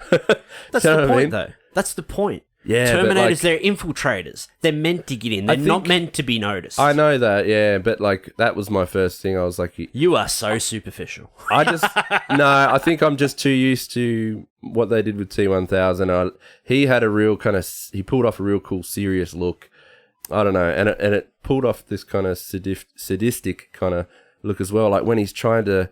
That's the point, though. That's the point. Yeah, Terminators, they're infiltrators. They're meant to get in. They're not meant to be noticed. I know that, yeah, but like that was my first thing. I was like, you are so superficial. I think I'm just too used to what they did with T-1000. He had a real he pulled off a real cool, serious look. I don't know, and it pulled off this kind of sadistic kind of look as well. Like when he's trying to,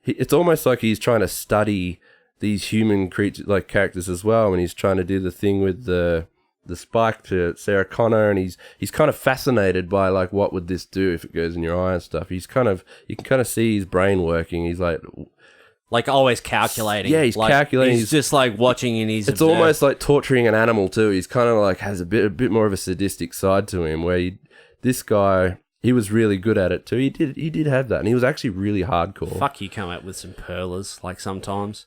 it's almost like he's trying to study these human characters as well, and he's trying to do the thing with the spike to Sarah Connor, and he's kind of fascinated by like what would this do if it goes in your eye and stuff. You can kind of see his brain working. He's like always calculating. Yeah, he's calculating. He's just like watching and he's. It's almost like torturing an animal too. He's kind of like has a bit more of a sadistic side to him. Where this guy, he was really good at it too. He did have that, and he was actually really hardcore. Fuck, you come out with some perlers like sometimes.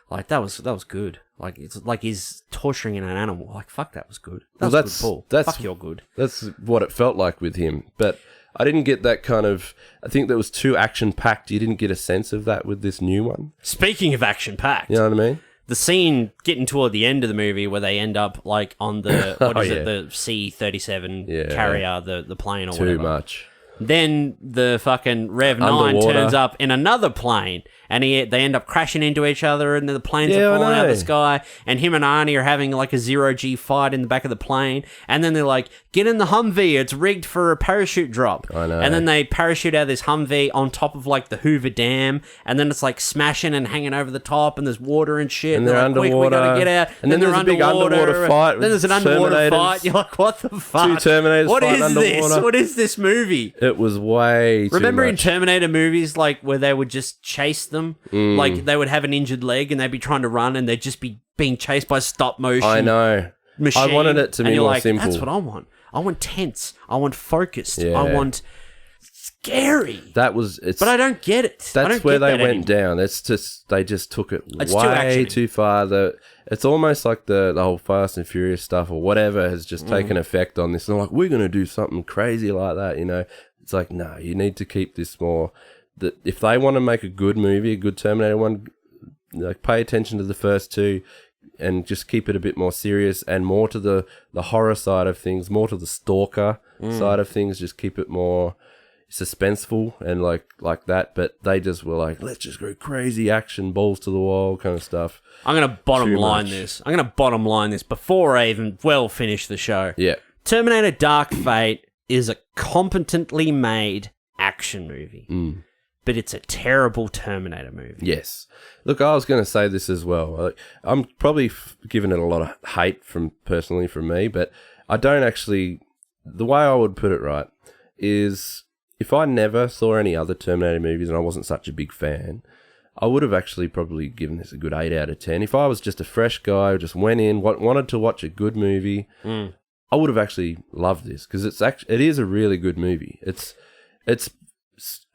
Like that was good. Like it's like he's torturing an animal. Like fuck, that was good. That's good, Paul. Fuck, you're good. That's what it felt like with him. But I didn't get that kind of. I think that was too action packed. You didn't get a sense of that with this new one. Speaking of action packed, you know what I mean? The scene getting toward the end of the movie where they end up like on the the C-37 carrier, the plane or whatever. Too much. Then the fucking Rev 9 turns up in another plane, and they end up crashing into each other, and the planes are falling out of the sky, and him and Arnie are having like a zero-G fight in the back of the plane, and then they're like, get in the Humvee, it's rigged for a parachute drop. I know. And then they parachute out of this Humvee on top of like the Hoover Dam, and then it's like smashing and hanging over the top, and there's water and shit, and they're like, underwater. Quick, we gotta get out. And then there's a big underwater fight. Then there's an underwater fight. You're like, what the fuck? Two Terminators what fighting is underwater. this? What is this movie? It was way too Remember much. in Terminator movies, like, where they would just chase them? Like, they would have an injured leg and they'd be trying to run and they'd just be being chased by stop motion. I know. Machine. I wanted it to be more simple. That's what I want. I want tense. I want focused. I want scary. But I don't get it. That's where they went down. They just took it way too far. It's almost like the whole Fast and Furious stuff or whatever has just taken effect on this. And they're like, we're going to do something crazy like that, you know. It's like, no, you need to keep this more. That if they want to make a good movie, a good Terminator one, like pay attention to the first two and just keep it a bit more serious and more to the horror side of things, more to the stalker side of things. Just keep it more suspenseful and like that. But they just were like, let's just go crazy action, balls to the wall kind of stuff. I'm going to bottom line this before I even finish the show. Yeah. Terminator Dark Fate is a competently made action movie. But it's a terrible Terminator movie. Yes. Look, I was going to say this as well. I'm probably giving it a lot of hate personally from me, but I don't actually... The way I would put it right is if I never saw any other Terminator movies and I wasn't such a big fan, I would have actually probably given this a good 8 out of 10. If I was just a fresh guy who just went in, wanted to watch a good movie, I would have actually loved this because it is a really good movie. It's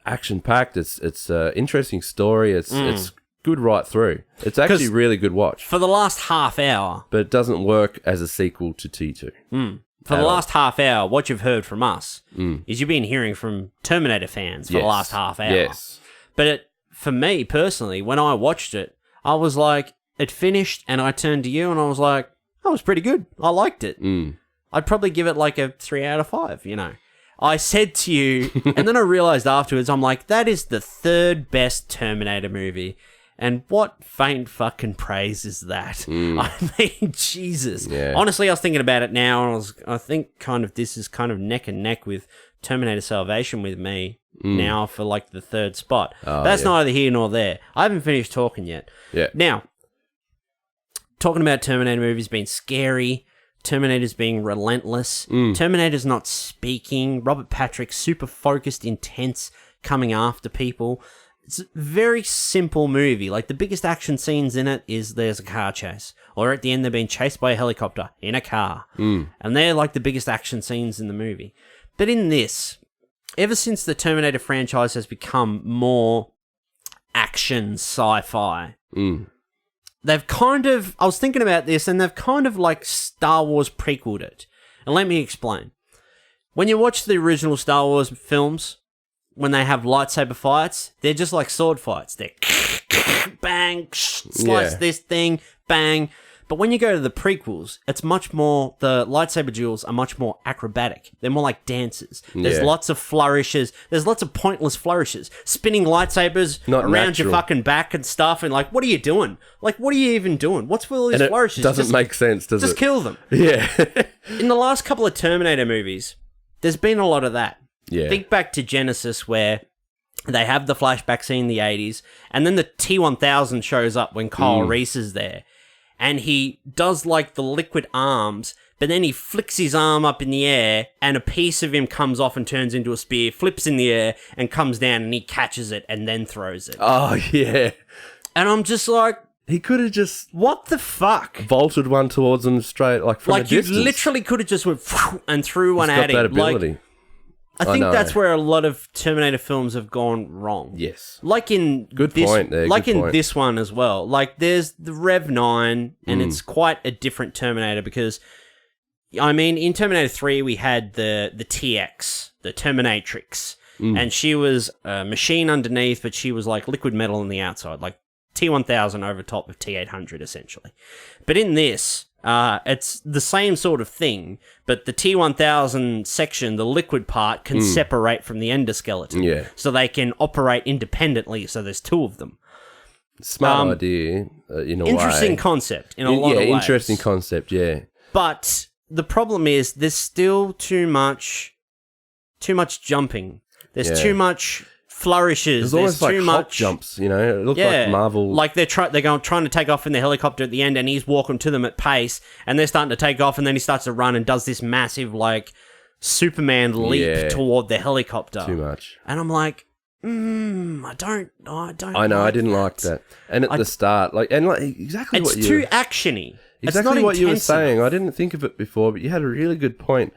action packed. It's an interesting story. It's good right through. It's actually a really good watch for the last half hour. But it doesn't work as a sequel to T2. For the last half hour, what you've heard from us is you've been hearing from Terminator fans for the last half hour. Yes. But for me personally, when I watched it, I was like, it finished, and I turned to you, and I was like, that was pretty good. I liked it. I'd probably give it like a 3 out of 5, you know. I said to you, and then I realized afterwards, I'm like, that is the 3rd best Terminator movie. And what faint fucking praise is that? I mean, Jesus. Yeah. Honestly, I was thinking about it now, and I think kind of this is kind of neck and neck with Terminator Salvation with me now for like the 3rd spot. That's neither here nor there. I haven't finished talking yet. Yeah. Now, talking about Terminator movies being scary, Terminator's being relentless, Terminator's not speaking, Robert Patrick super focused, intense, coming after people. It's a very simple movie. Like, the biggest action scenes in it is there's a car chase, or at the end they're being chased by a helicopter in a car, and they're like the biggest action scenes in the movie. But in this, ever since the Terminator franchise has become more action sci-fi, they've kind of... I was thinking about this, and they've kind of like Star Wars prequeled it. And let me explain. When you watch the original Star Wars films, when they have lightsaber fights, they're just like sword fights. They're bang, slice this thing, bang. But when you go to the prequels, it's much more, the lightsaber duels are much more acrobatic. They're more like dances. There's lots of flourishes. There's lots of pointless flourishes. Spinning lightsabers around your fucking back and stuff. And like, what are you doing? Like, what are you even doing? What's with all these flourishes? It doesn't make sense, does it? Just kill them. Yeah. In the last couple of Terminator movies, there's been a lot of that. Yeah. Think back to Genesis where they have the flashback scene in the 80s, and then the T-1000 shows up when Kyle Reese is there. And he does like the liquid arms, but then he flicks his arm up in the air and a piece of him comes off and turns into a spear, flips in the air and comes down and he catches it and then throws it. Oh, yeah. And I'm just like... He could have just... What the fuck? Vaulted one towards him straight, like from a distance. Like you literally could have just went and threw one at him. That ability. Like, I think that's where a lot of Terminator films have gone wrong. Yes. Like in this one as well. Like there's the Rev 9 and it's quite a different Terminator because I mean in Terminator 3 we had the TX, the Terminatrix, and she was a machine underneath but she was like liquid metal on the outside, like T-1000 over top of T-800 essentially. But in this it's the same sort of thing, but the T-1000 section, the liquid part, can separate from the endoskeleton. Yeah. So they can operate independently, so there's two of them. Smart idea, in a way. Interesting concept, in a lot of ways. Yeah, interesting concept, yeah. But the problem is there's still too much jumping. There's too much... flourishes. There's almost like too Hulk much jumps, you know. It looked like Marvel. Like they're trying to take off in the helicopter at the end, and he's walking to them at pace, and they're starting to take off, and then he starts to run and does this massive like Superman leap toward the helicopter. Too much. And I'm like, I don't. I know. I didn't like that. And at the start, exactly what you. It's too actiony. Exactly what you were saying. I didn't think of it before, but you had a really good point.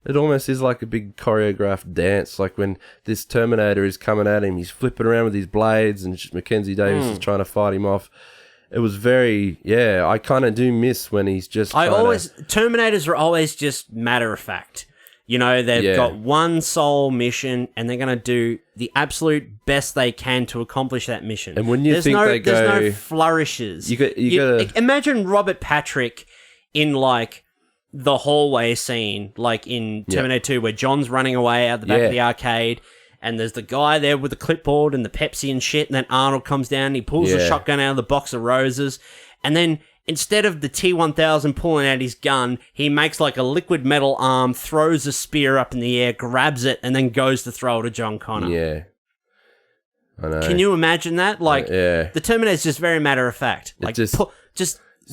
It almost is like a big choreographed dance, like when this Terminator is coming at him, he's flipping around with his blades and Mackenzie Davis is trying to fight him off. It was very, I kind of do miss when he's just Terminators are always just matter of fact. You know, they've got one sole mission and they're going to do the absolute best they can to accomplish that mission. And when you there's no flourishes. You gotta... Imagine Robert Patrick in like... the hallway scene, like in Terminator 2, where John's running away out the back of the arcade, and there's the guy there with the clipboard and the Pepsi and shit, and then Arnold comes down and he pulls the shotgun out of the box of roses, and then instead of the T-1000 pulling out his gun, he makes like a liquid metal arm, throws a spear up in the air, grabs it, and then goes to throw it to John Connor. Yeah. I know. Can you imagine that? Like, the Terminator's just very matter of fact. Like, just...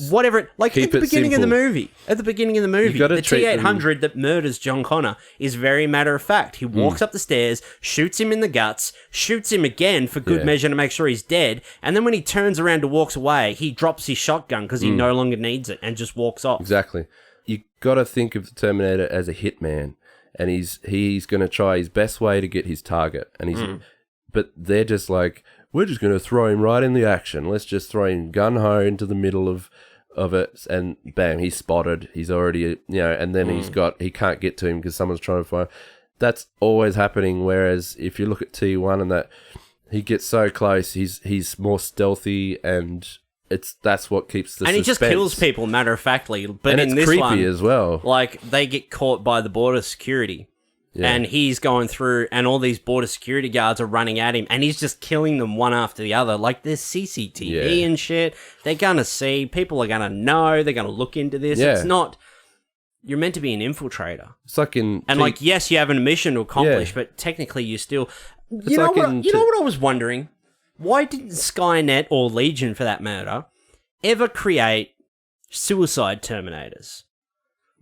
whatever, like at the beginning of the movie, the T-800 that murders John Connor is very matter of fact. He walks up the stairs, shoots him in the guts, shoots him again for good measure to make sure he's dead, and then when he turns around and walks away, he drops his shotgun because he no longer needs it and just walks off. Exactly. You got to think of the Terminator as a hitman, and he's going to try his best way to get his target, and but they're just like, we're just going to throw him right in the action. Let's just throw him gun-ho into the middle of it, and bam, he's spotted. He's already, and then he can't get to him because someone's trying to fire. That's always happening, whereas if you look at T1 and that, he gets so close, he's more stealthy, and that's what keeps the suspense. He just kills people, matter of factly. But and in it's this creepy one, as well. Like, they get caught by the border security. Yeah. And he's going through, and all these border security guards are running at him, and he's just killing them one after the other. Like, there's CCTV and shit. They're going to see. People are going to know. They're going to look into this. Yeah. It's not... You're meant to be an infiltrator. It's like in... And, yes, you have a mission to accomplish, but technically you still... You know what I was wondering? Why didn't Skynet, or Legion for that matter, ever create suicide Terminators?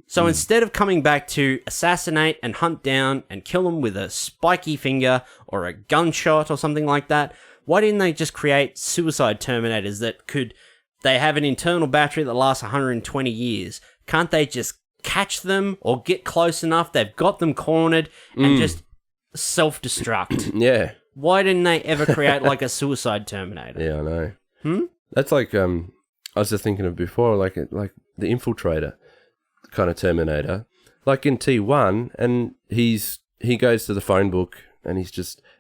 So instead of coming back to assassinate and hunt down and kill them with a spiky finger or a gunshot or something like that, why didn't they just create suicide Terminators that they have an internal battery that lasts 120 years? Can't they just catch them or get close enough? They've got them cornered and just self-destruct. Yeah. Why didn't they ever create like a suicide Terminator? Yeah, I know. That's like, I was just thinking of before, like the Infiltrator kind of Terminator, like in T1, and he goes to the phone book and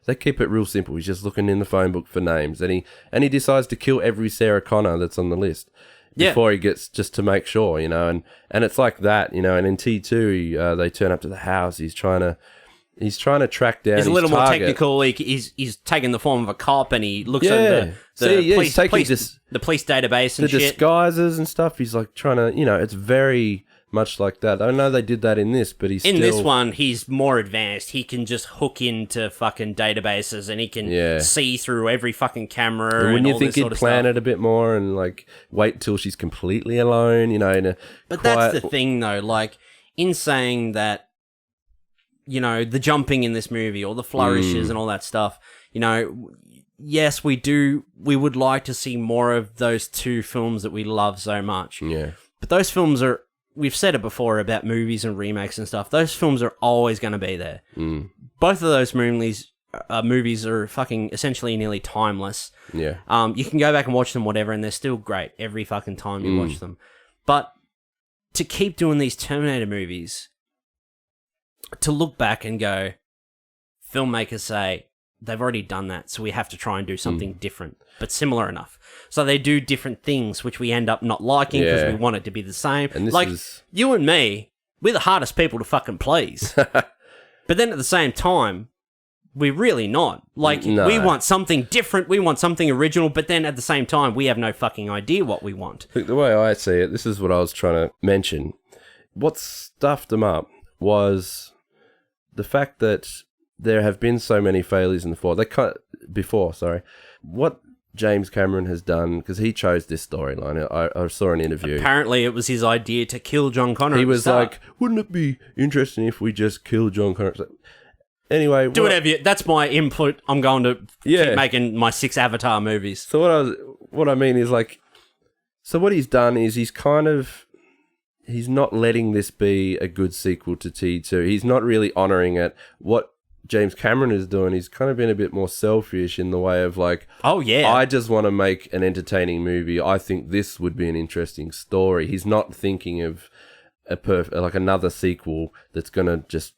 they keep it real simple. He's just looking in the phone book for names, and he decides to kill every Sarah Connor that's on the list. before he gets, just to make sure, you know, and it's like that, you know. And in T2, they turn up to the house. He's trying to track down. He's a little his target. more technical. He's taking the form of a cop, and he looks at the police database and the disguises and stuff. He's like trying to, you know, it's very much like that. I know they did that in this, but in this one, he's more advanced. He can just hook into fucking databases, and he can see through every fucking camera. And wouldn't you all think he'd plan it a bit more and like wait till she's completely alone? You know, but that's the thing, though. Like, in saying that, you know, the jumping in this movie or the flourishes and all that stuff, you know, yes, we would like to see more of those two films that we love so much. Yeah. But those films are, we've said it before about movies and remakes and stuff, those films are always going to be there. Both of those movies are fucking essentially nearly timeless. Yeah. You can go back and watch them, whatever, and they're still great every fucking time you watch them. But to keep doing these Terminator movies, to look back and go, filmmakers say, they've already done that, so we have to try and do something different, but similar enough. So they do different things, which we end up not liking because we want it to be the same. And like, you and me, we're the hardest people to fucking please. But then at the same time, we're really not. Like, we want something different, we want something original, but then at the same time, we have no fucking idea what we want. Look, the way I see it, this is what I was trying to mention. What stuffed them up was the fact that there have been so many failures in the before. What James Cameron has done, because he chose this storyline. I saw an interview. Apparently, it was his idea to kill John Connor. He was like, "Wouldn't it be interesting if we just killed John Connor?" Like, anyway, do whatever. That's my input. I'm going to keep making my 6 Avatar movies. So what I mean is, like, so what he's done is he's not letting this be a good sequel to T2. He's not really honoring it. What James Cameron is doing, he's kind of been a bit more selfish in the way of like, I just want to make an entertaining movie. I think this would be an interesting story. He's not thinking of like another sequel that's going to just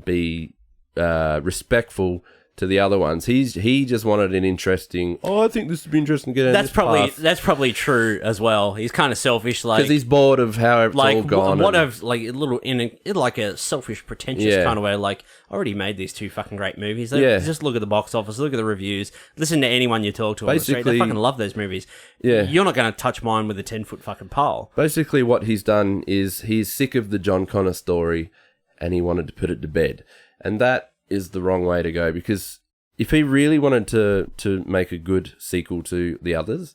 be respectful to the other ones. He just wanted an interesting. I think this would be interesting to get. That's probably true as well. He's kind of selfish, like, because he's bored of how it's all gone. Like a little in like a selfish, pretentious kind of way. Like, I already made these 2 fucking great movies. Just look at the box office, look at the reviews, listen to anyone you talk to on the street. They fucking love those movies. Yeah, you're not going to touch mine with a 10-foot fucking pole. Basically, what he's done is he's sick of the John Connor story, and he wanted to put it to bed, and that is the wrong way to go, because if he really wanted to make a good sequel to the others,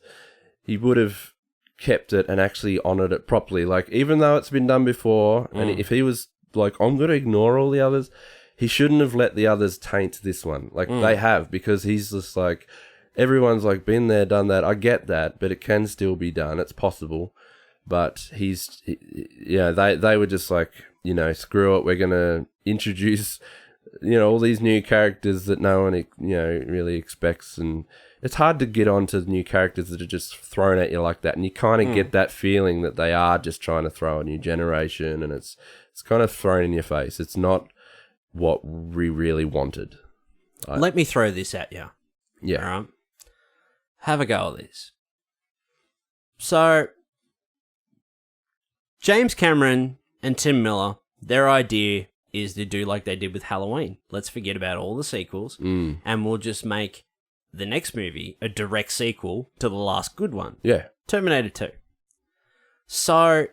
he would have kept it and actually honoured it properly. Like, even though it's been done before, and if he was like, I'm going to ignore all the others, he shouldn't have let the others taint this one. Like, they have, because he's just like, everyone's like, been there, done that. I get that, but it can still be done. It's possible. But they were just like, you know, screw it. We're going to introduce, you know, all these new characters that no one, you know, really expects, and it's hard to get onto new characters that are just thrown at you like that, and you kind of get that feeling that they are just trying to throw a new generation, and it's kind of thrown in your face. It's not what we really wanted. Let me throw this at you. Yeah. All right. Have a go at this. So, James Cameron and Tim Miller, their idea is to do like they did with Halloween. Let's forget about all the sequels, and we'll just make the next movie a direct sequel to the last good one. Yeah. Terminator 2. So,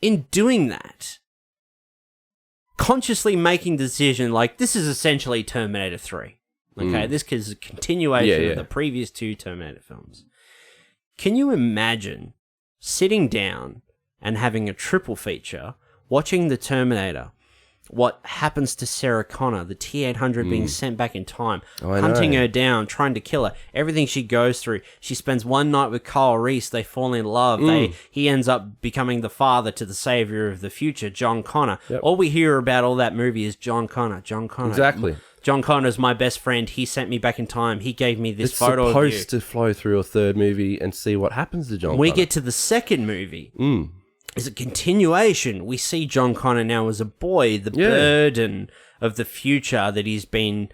in doing that, consciously making the decision, like, this is essentially Terminator 3. Okay, this is a continuation of the previous 2 Terminator films. Can you imagine sitting down and having a triple feature, watching the Terminator, what happens to Sarah Connor, the T-800 being sent back in time, hunting her down, trying to kill her, everything she goes through. She spends one night with Kyle Reese, they fall in love, he ends up becoming the father to the savior of the future, John Connor. Yep. All we hear about all that movie is John Connor. Exactly. John Connor's my best friend, he sent me back in time, he gave me this photo of you. It's supposed to flow through a third movie and see what happens to John Connor. We get to the second movie. Is a continuation. We see John Connor now as a boy, the burden of the future that he's been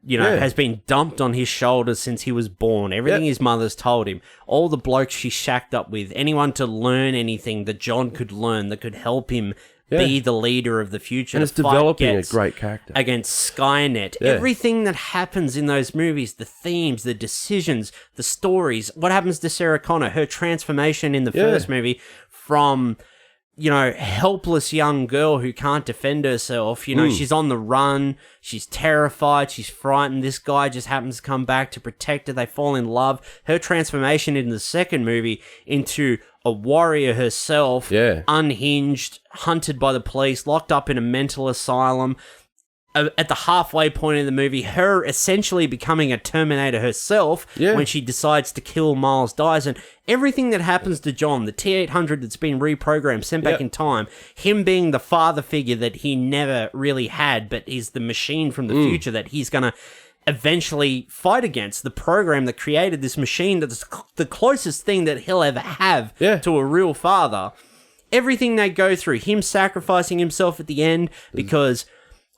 has been dumped on his shoulders since he was born. Everything his mother's told him. All the blokes she's shacked up with. Anyone to learn anything that John could learn that could help him be the leader of the future. And it's developing a great character. Against Skynet. Yeah. Everything that happens in those movies, the themes, the decisions, the stories. What happens to Sarah Connor? Her transformation in the first movie from... helpless young girl who can't defend herself. She's on the run. She's terrified. She's frightened. This guy just happens to come back to protect her. They fall in love. Her transformation in the second movie into a warrior herself, unhinged, hunted by the police, locked up in a mental asylum. At the halfway point in the movie, her essentially becoming a Terminator herself when she decides to kill Miles Dyson. Everything that happens to John, the T-800 that's been reprogrammed, sent back in time, him being the father figure that he never really had, but is the machine from the future that he's going to eventually fight against, the program that created this machine that's the closest thing that he'll ever have to a real father. Everything they go through, him sacrificing himself at the end because...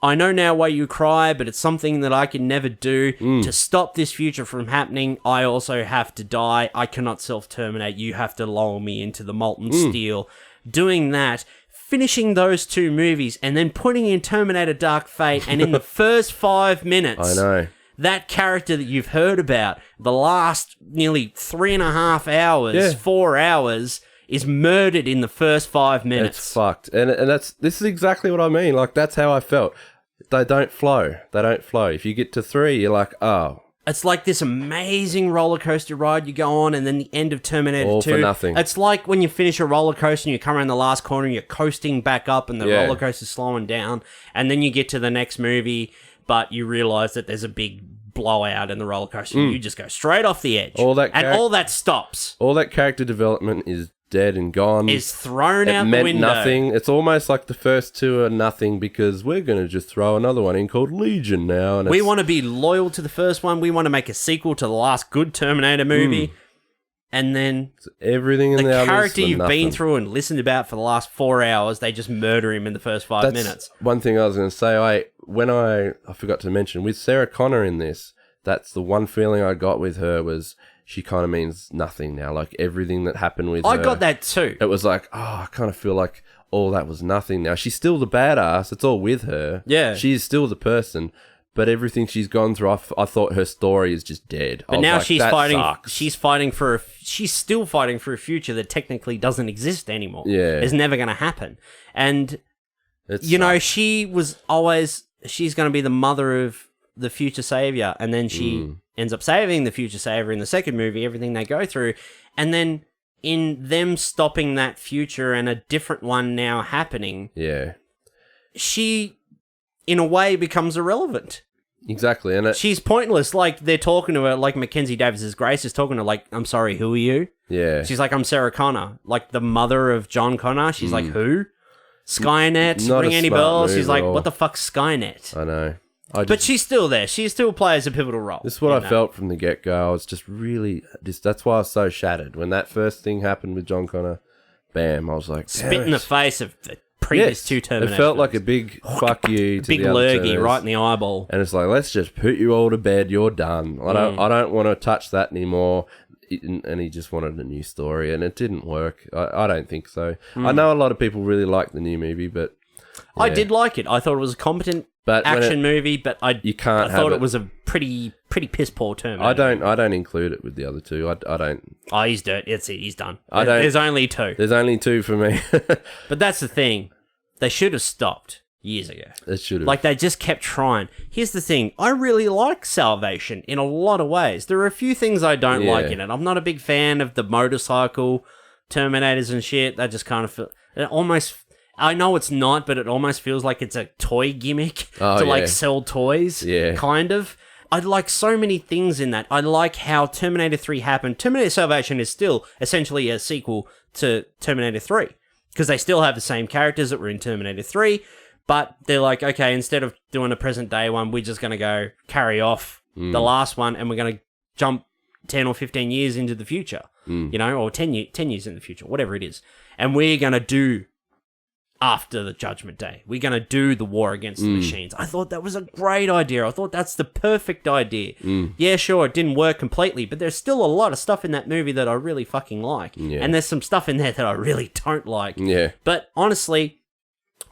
I know now why you cry, but it's something that I can never do. To stop this future from happening, I also have to die. I cannot self-terminate. You have to lull me into the molten steel. Doing that, finishing those two movies, and then putting in Terminator Dark Fate, and in the first 5 minutes... I know. That character that you've heard about, the last nearly 3.5 hours, 4 hours... is murdered in the first 5 minutes. It's fucked. And this is exactly what I mean. Like, that's how I felt. They don't flow. If you get to 3, you're like, oh. It's like this amazing roller coaster ride you go on, and then the end of Terminator 2. All for nothing. It's like when you finish a roller coaster and you come around the last corner and you're coasting back up and the roller coaster's slowing down, and then you get to the next movie, but you realise that there's a big blowout in the roller coaster and you just go straight off the edge. All that stops. All that character development is dead and gone. Is thrown out the window. Nothing. It's almost like the first 2 are nothing because we're going to just throw another one in called Legion now. And we want to be loyal to the first one. We want to make a sequel to the last good Terminator movie. And then everything in the character you've been through and listened about for the last 4 hours, they just murder him in the first 5 minutes. One thing I was going to say, I forgot to mention, with Sarah Connor in this, that's the one feeling I got with her was... she kind of means nothing now. Like, everything that happened with her... I got that too. It was like, I kind of feel like all that was nothing now. She's still the badass. It's all with her. Yeah. She is still the person. But everything she's gone through, I thought her story is just dead. But now she's fighting... She's still fighting for a future that technically doesn't exist anymore. Yeah. It's never going to happen. And, she was always... She's going to be the mother of the future savior. And then she... ends up saving the future savior in the second movie, everything they go through. And then in them stopping that future and a different one now happening, she, in a way, becomes irrelevant. Exactly. And she's pointless. Like, they're talking to her, like Mackenzie Davis' Grace is talking to her, like, I'm sorry, who are you? Yeah. She's like, I'm Sarah Connor. Like, the mother of John Connor. She's like, who? Skynet? Ring any bells? She's like, what the fuck's Skynet? I know. But she's still there. She still plays a pivotal role. This is what I felt from the get-go. I was just really... that's why I was so shattered. When that first thing happened with John Connor, bam, I was like... Spit in the face of the previous 2 Terminators. It felt like a big fuck you to big the other lurgy right in the eyeball. And it's like, let's just put you all to bed. You're done. I don't want to touch that anymore. And he just wanted a new story, and it didn't work. I don't think so. I know a lot of people really like the new movie, but... I did like it. I thought it was a competent... action movie, but I thought it was a pretty piss poor Terminator. I don't include it with the other 2. I don't. Oh, he's dirt. That's it. He's done. There's only 2. There's only 2 for me. But that's the thing. They should have stopped years ago. They should have. Like, they just kept trying. Here's the thing. I really like Salvation in a lot of ways. There are a few things I don't like in it. I'm not a big fan of the motorcycle Terminators and shit. They just kind of feel... It almost... I know it's not, but it almost feels like it's a toy gimmick to sell toys. Yeah. Kind of. I like so many things in that. I like how Terminator 3 happened. Terminator Salvation is still essentially a sequel to Terminator 3 because they still have the same characters that were in Terminator 3, but they're like, okay, instead of doing a present day one, we're just going to go carry off the last one and we're going to jump 10 or 15 years into the future, or 10 years in the future, whatever it is. And we're going to do after the Judgment Day. We're going to do the war against the machines. I thought that was a great idea. I thought that's the perfect idea. Yeah, sure, it didn't work completely, but there's still a lot of stuff in that movie that I really fucking like. Yeah. And there's some stuff in there that I really don't like. Yeah. But honestly,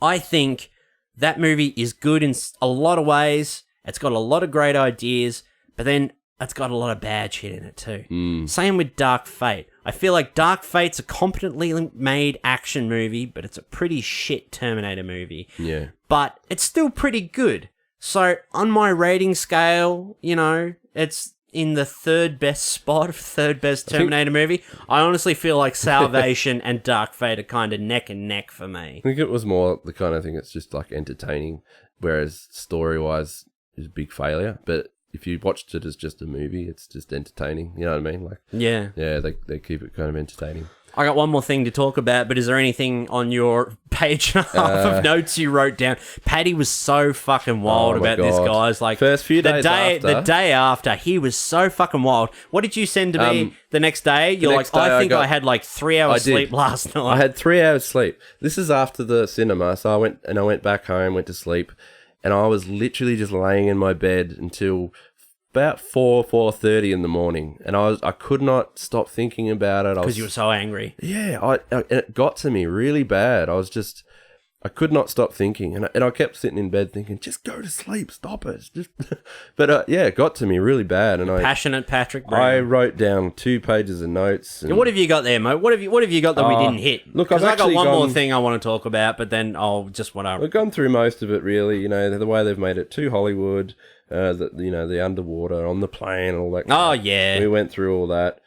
I think that movie is good in a lot of ways. It's got a lot of great ideas, but then it's got a lot of bad shit in it too. Same with Dark Fate. I feel like Dark Fate's a competently made action movie, but it's a pretty shit Terminator movie. Yeah. But it's still pretty good. So on my rating scale, you know, it's in the third best spot of third best Terminator movie. I honestly feel like Salvation and Dark Fate are kind of neck and neck for me. I think it was more the kind of thing that's just like entertaining, whereas story-wise is a big failure. But if you watched it as just a movie, it's just entertaining. You know what I mean? Like, yeah, they keep it kind of entertaining. I got one more thing to talk about, but is there anything on your page and a half of notes you wrote down? Patty was so fucking wild about this, guys. Like, first few days after. The day after, he was so fucking wild. What did you send to me the next day? You're like, I think I had like 3 hours sleep last night. I had 3 hours sleep. This is after the cinema, so I went back home, went to sleep, and I was literally just laying in my bed until about 4:30 in the morning, and I could not stop thinking about it. Because you were so angry. Yeah, and it got to me really bad. I could not stop thinking, and I kept sitting in bed thinking, just go to sleep, stop it. But yeah, it got to me really bad, and passionate Patrick Brown. I wrote down 2 pages of notes. And what have you got there, mate? What have you got that we didn't hit? Look, because I got one more thing I want to talk about, but then I'll just want to. I've gone through most of it, really. You know, the way they've made it too Hollywood. The underwater on the plane and all that. Oh, yeah. We went through all that.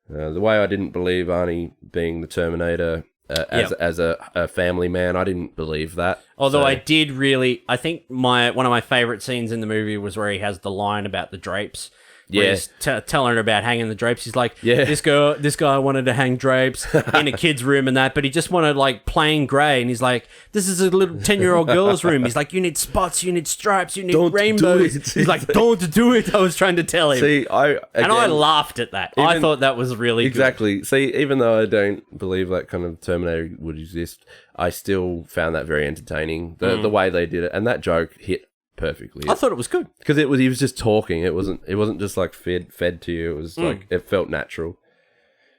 The way I didn't believe Arnie being the Terminator as a family man, I didn't believe that. Although I did really, I think one of my favourite scenes in the movie was where he has the line about the drapes. Yeah, he's telling her about hanging the drapes. He's like, this guy wanted to hang drapes in a kid's room and that, but he just wanted like plain grey. And he's like, this is a little 10-year-old girl's room. He's like, you need spots, you need stripes, you need rainbows. He's like, don't do it. I was trying to tell him. See, I laughed at that. I thought that was really good. See, even though I don't believe that kind of Terminator would exist, I still found that very entertaining. The way they did it, and that joke hit perfectly. I thought it was good because he was just talking. It wasn't just like fed to you. It was like it felt natural.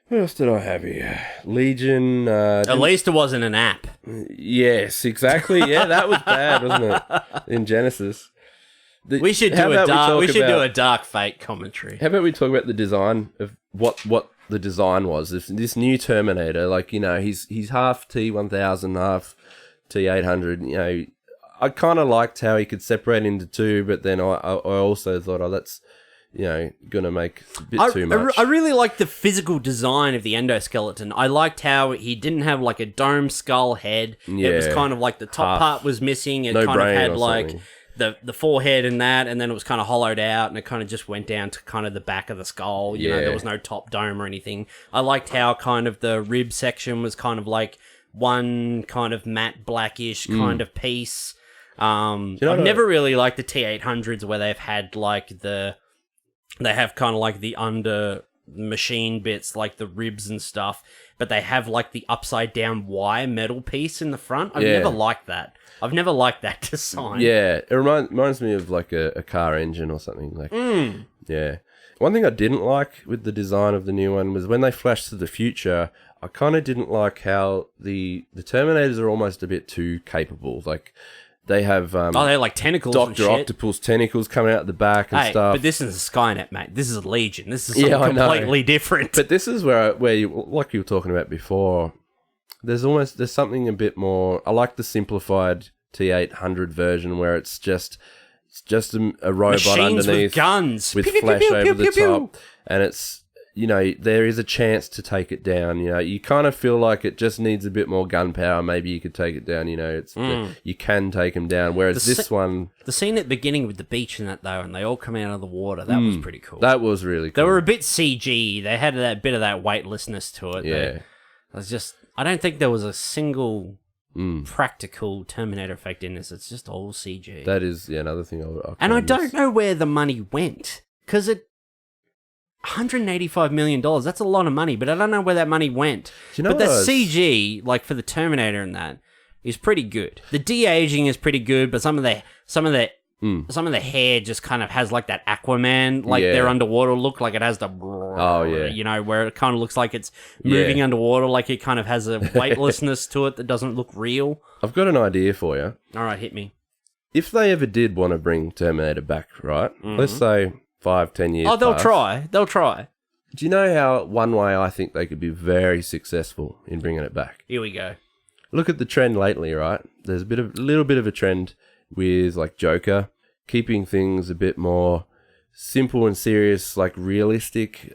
What else did I have here? Legion. At least it wasn't an app. Yes, exactly. Yeah, that was bad, wasn't it? In Genesis. We should do a Dark Fate commentary. How about we talk about the design of what the design was? This new Terminator, like, you know, he's half T-1000, half T-800. You know, I kind of liked how he could separate into 2, but then I also thought, that's, you know, going to make a bit too much. I really liked the physical design of the endoskeleton. I liked how he didn't have like a dome skull head. Yeah. It was kind of like the top part was missing. It kind of had like the forehead and that, and then it was kind of hollowed out, and it kind of just went down to kind of the back of the skull. You know, there was no top dome or anything. I liked how kind of the rib section was kind of like one kind of matte blackish kind of piece. I've never really liked the T-800s where they've had like they have kind of like the under machine bits, like the ribs and stuff, but they have like the upside down Y metal piece in the front. I've never liked that. I've never liked that design. Yeah, it reminds me of like a car engine or something. Like, yeah. One thing I didn't like with the design of the new one was when they flashed to the future, I kind of didn't like how the Terminators are almost a bit too capable. Like, they have they're like tentacles and shit. Dr. Octopus tentacles coming out the back and stuff. But this is Skynet, mate. This is a Legion. This is something completely different. But this is where you, like you were talking about before, there's something a bit more. I like the simplified T-800 version where it's just a robot machines underneath with guns with flash over the top, and it's, you know, there is a chance to take it down. You know, you kind of feel like it just needs a bit more gunpowder. Maybe you could take it down. You know, you can take him down. Whereas this one, the scene at the begining with the beach and that though, and they all come out of the water, that was pretty cool. That was really cool. They were a bit CG. They had that bit of that weightlessness to it. Yeah, I don't think there was a single practical Terminator effect in this. It's just all CG. That is another thing. I don't know where the money went, because $185 million, that's a lot of money, but I don't know where that money went. Do you know but the CG, like for the Terminator and that, is pretty good. The de-aging is pretty good, but some of the hair just kind of has like that Aquaman, like their underwater look, like it has the where it kind of looks like it's moving underwater, like it kind of has a weightlessness to it that doesn't look real. I've got an idea for you. All right, hit me. If they ever did want to bring Terminator back, right? Let's say 5-10 years. Oh, they'll pass. try. They'll try. Do you know how one way I think they could be very successful in bringing it back? Here we go. Look at the trend lately, right? There's a little bit of a trend with like Joker, keeping things a bit more simple and serious, like realistic.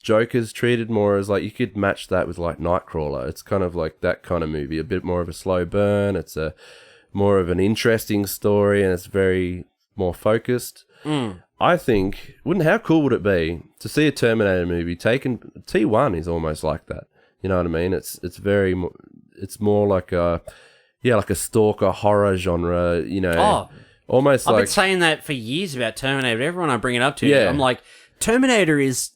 Joker's treated more as like, you could match that with like Nightcrawler. It's kind of like that kind of movie, a bit more of a slow burn. It's a more of an interesting story, and it's very more focused. I think, how cool would it be to see a Terminator movie taken? T1 is almost like that. You know what I mean? It's more like a stalker horror genre. You know, almost. I've been saying that for years about Terminator. Everyone I bring it up to, I'm like, Terminator is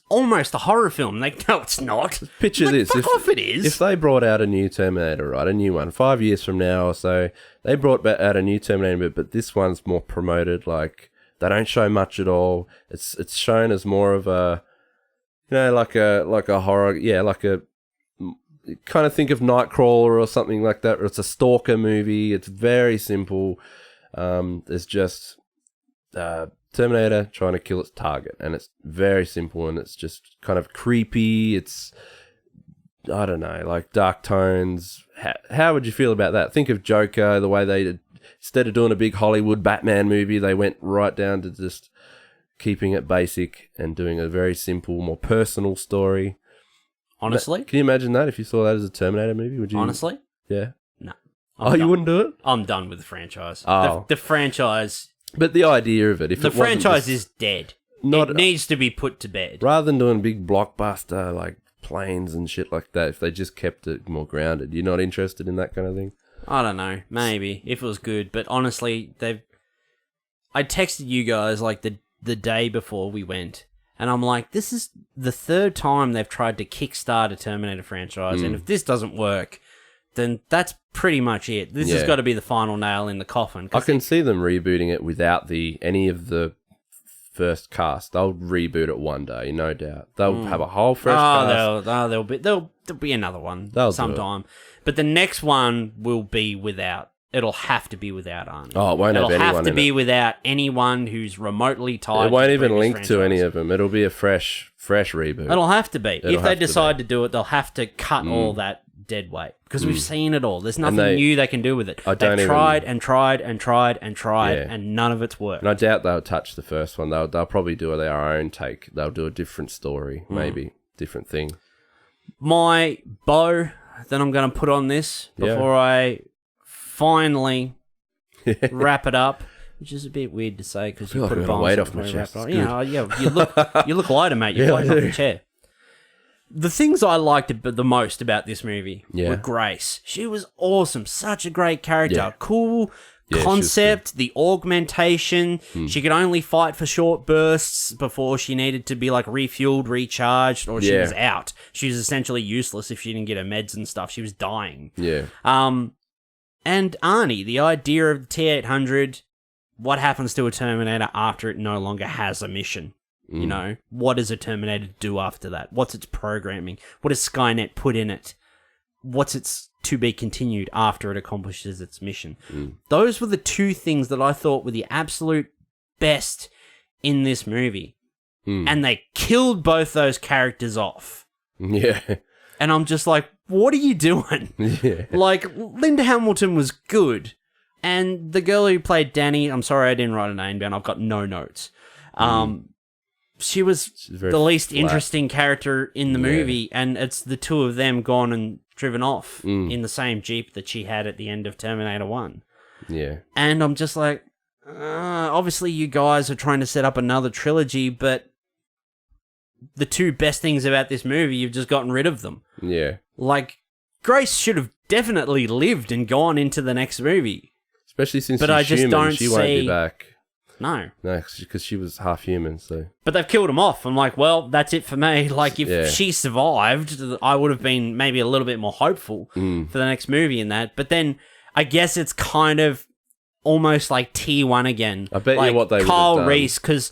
almost a horror film. Like, no, it's not. Picture this. Fuck off, it is. If they brought out a new Terminator, right, a new one, 5 years from now or so, they brought out a new Terminator, but this one's more promoted. Like, they don't show much at all. It's shown as more of a, like a horror, like a, kind of think of Nightcrawler or something like that. Or it's a stalker movie. It's very simple. There's just Terminator trying to kill its target, and it's very simple, and it's just kind of creepy. It's, I don't know, like dark tones. How would you feel about that? Think of Joker, the way they did. Instead of doing a big Hollywood Batman movie, they went right down to just keeping it basic and doing a very simple, more personal story. Honestly? Can you imagine that if you saw that as a Terminator movie? Would you? Honestly? Yeah. No. You wouldn't do it? I'm done with the franchise. Oh. The franchise... But the idea of it, if the it wasn't franchise just, is dead. It needs to be put to bed. Rather than doing big blockbuster, like planes and shit like that, if they just kept it more grounded, you're not interested in that kind of thing? I don't know. Maybe. If it was good. But honestly, I texted you guys like the day before we went. And I'm like, this is the third time they've tried to kickstart a Terminator franchise. And if this doesn't work, then that's pretty much it. This has got to be the final nail in the coffin. I can see them rebooting it without any of the first cast. They'll reboot it one day, no doubt. They'll have a whole fresh cast. There'll be another one They'll sometime. But the next one will be without. It'll have to be without Arnie. Oh, it won't have anyone. It'll have to be without anyone who's remotely tied. It won't even link franchise. to any of them. It'll be a fresh reboot. It'll have to be. If they decide to do it, they'll have to cut all that dead weight because we've seen it all. There's nothing new they can do with it. They've tried and tried, and none of it's worked. And I doubt they'll touch the first one. They'll probably do their own take. They'll do a different story, maybe different thing. My bow that I'm going to put on this before I finally wrap it up, which is a bit weird to say because you put a bomb weight off my chest. You look lighter, mate. You're floating off the chair. The things I liked the most about this movie were Grace. She was awesome. Such a great character. Yeah. Cool concept, the augmentation. She could only fight for short bursts before she needed to be like refueled, recharged, or she was out. She was essentially useless if she didn't get her meds and stuff. She was dying. Yeah. And Arnie, the idea of the T-800, what happens to a Terminator after it no longer has a mission? You know, what does a Terminator do after that? What's its programming? What does Skynet put in it? What's its to be continued after it accomplishes its mission? Those were the two things that I thought were the absolute best in this movie. And they killed both those characters off. Yeah. And I'm just like, what are you doing? Yeah. Like, Linda Hamilton was good. And the girl who played Danny, I'm sorry I didn't write her name down. I've got no notes. She was the least interesting character in the movie, and it's the two of them gone and driven off in the same Jeep that she had at the end of Terminator 1. Yeah. And I'm just like, obviously you guys are trying to set up another trilogy, but the two best things about this movie, you've just gotten rid of them. Yeah. Like, Grace should have definitely lived and gone into the next movie. Especially since but I just don't she won't be see... back. No. No, because she was half human, so... But they've killed him off. I'm like, well, that's it for me. Like, if she survived, I would have been maybe a little bit more hopeful for the next movie in that. But then, I guess it's kind of almost like T1 again. I bet like you what they would Kyle have done. Reese, because,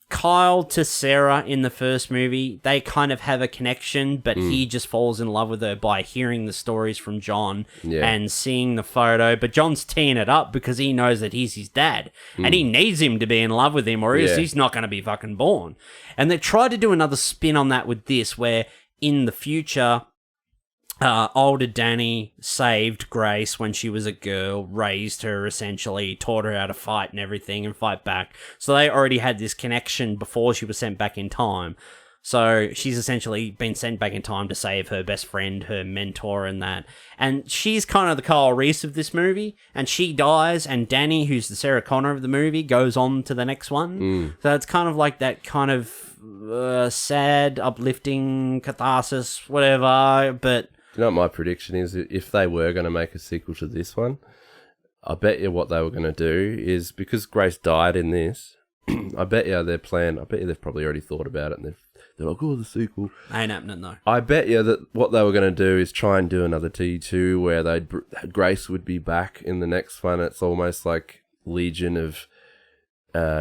Kyle to Sarah in the first movie, they kind of have a connection, but he just falls in love with her by hearing the stories from John and seeing the photo. But John's teeing it up because he knows that he's his dad and he needs him to be in love with him or else he's not going to be fucking born. And they tried to do another spin on that with this, where in the future... older Danny saved Grace when she was a girl, raised her essentially, taught her how to fight and everything and fight back. So they already had this connection before she was sent back in time. So she's essentially been sent back in time to save her best friend, her mentor and that. And she's kind of the Kyle Reese of this movie. And she dies, and Danny, who's the Sarah Connor of the movie, goes on to the next one. So it's kind of like that kind of sad, uplifting catharsis, whatever, but... You know what my prediction is? If they were going to make a sequel to this one, I bet you what they were going to do is, because Grace died in this, I bet you they've probably already thought about it, and they're like, oh, the sequel. Ain't happening, though. I bet you that what they were going to do is try and do another T2 where Grace would be back in the next one. It's almost like Legion of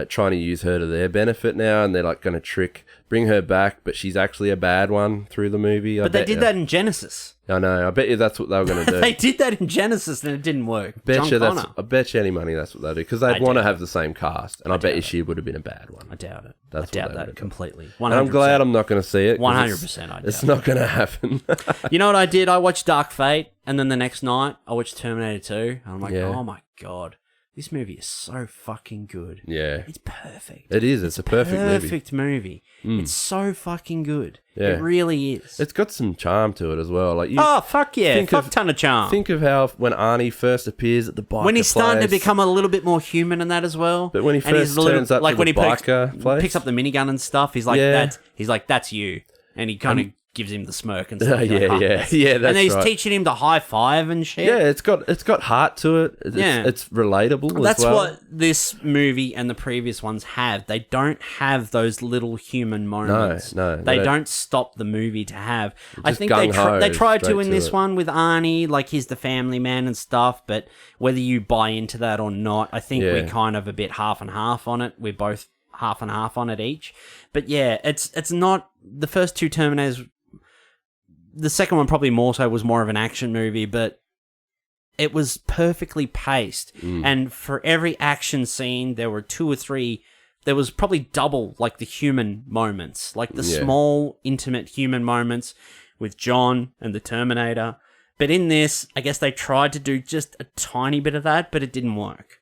trying to use her to their benefit now, and they're like going to bring her back, but she's actually a bad one through the movie. But they did that in Genesis. I know. I bet you that's what they were going to do. They did that in Genesis, and it didn't work. I bet you any money that's what they do, because they'd want to have the same cast, and I bet you she would have been a bad one. I doubt it. I doubt that completely. 100%. And I'm glad I'm not going to see it. 100%. I doubt it's not going to happen. You know what I did? I watched Dark Fate, and then the next night I watched Terminator 2, and I'm like, oh my God. This movie is so fucking good. Yeah. It's perfect. It is. It's a perfect movie. Perfect movie. It's so fucking good. Yeah. It really is. It's got some charm to it as well. Like fuck yeah. Fuck ton of charm. Think of how when Arnie first appears at the biker when he's starting to place. become a little bit more human in that as well. But when he first turns up to the biker place. Picks up the minigun and stuff, he's like, that's you. And he kind of gives him the smirk and stuff. Yeah, that's and then he's right. teaching him to high five and shit. Yeah, it's got heart to it. It's relatable. That's as well. what this movie and the previous ones have. They don't have those little human moments. No, they don't stop the movie to have. I think gung-ho they tried to in this it. one with Arnie, like he's the family man and stuff. But whether you buy into that or not, I think we're kind of a bit half and half on it. We're both half and half on it each. But yeah, it's not the first two Terminators. The second one probably more so was more of an action movie, but it was perfectly paced. And for every action scene, there were 2 or 3. There was probably double like the human moments, like the small, intimate human moments with John and the Terminator. But in this, I guess they tried to do just a tiny bit of that, but it didn't work.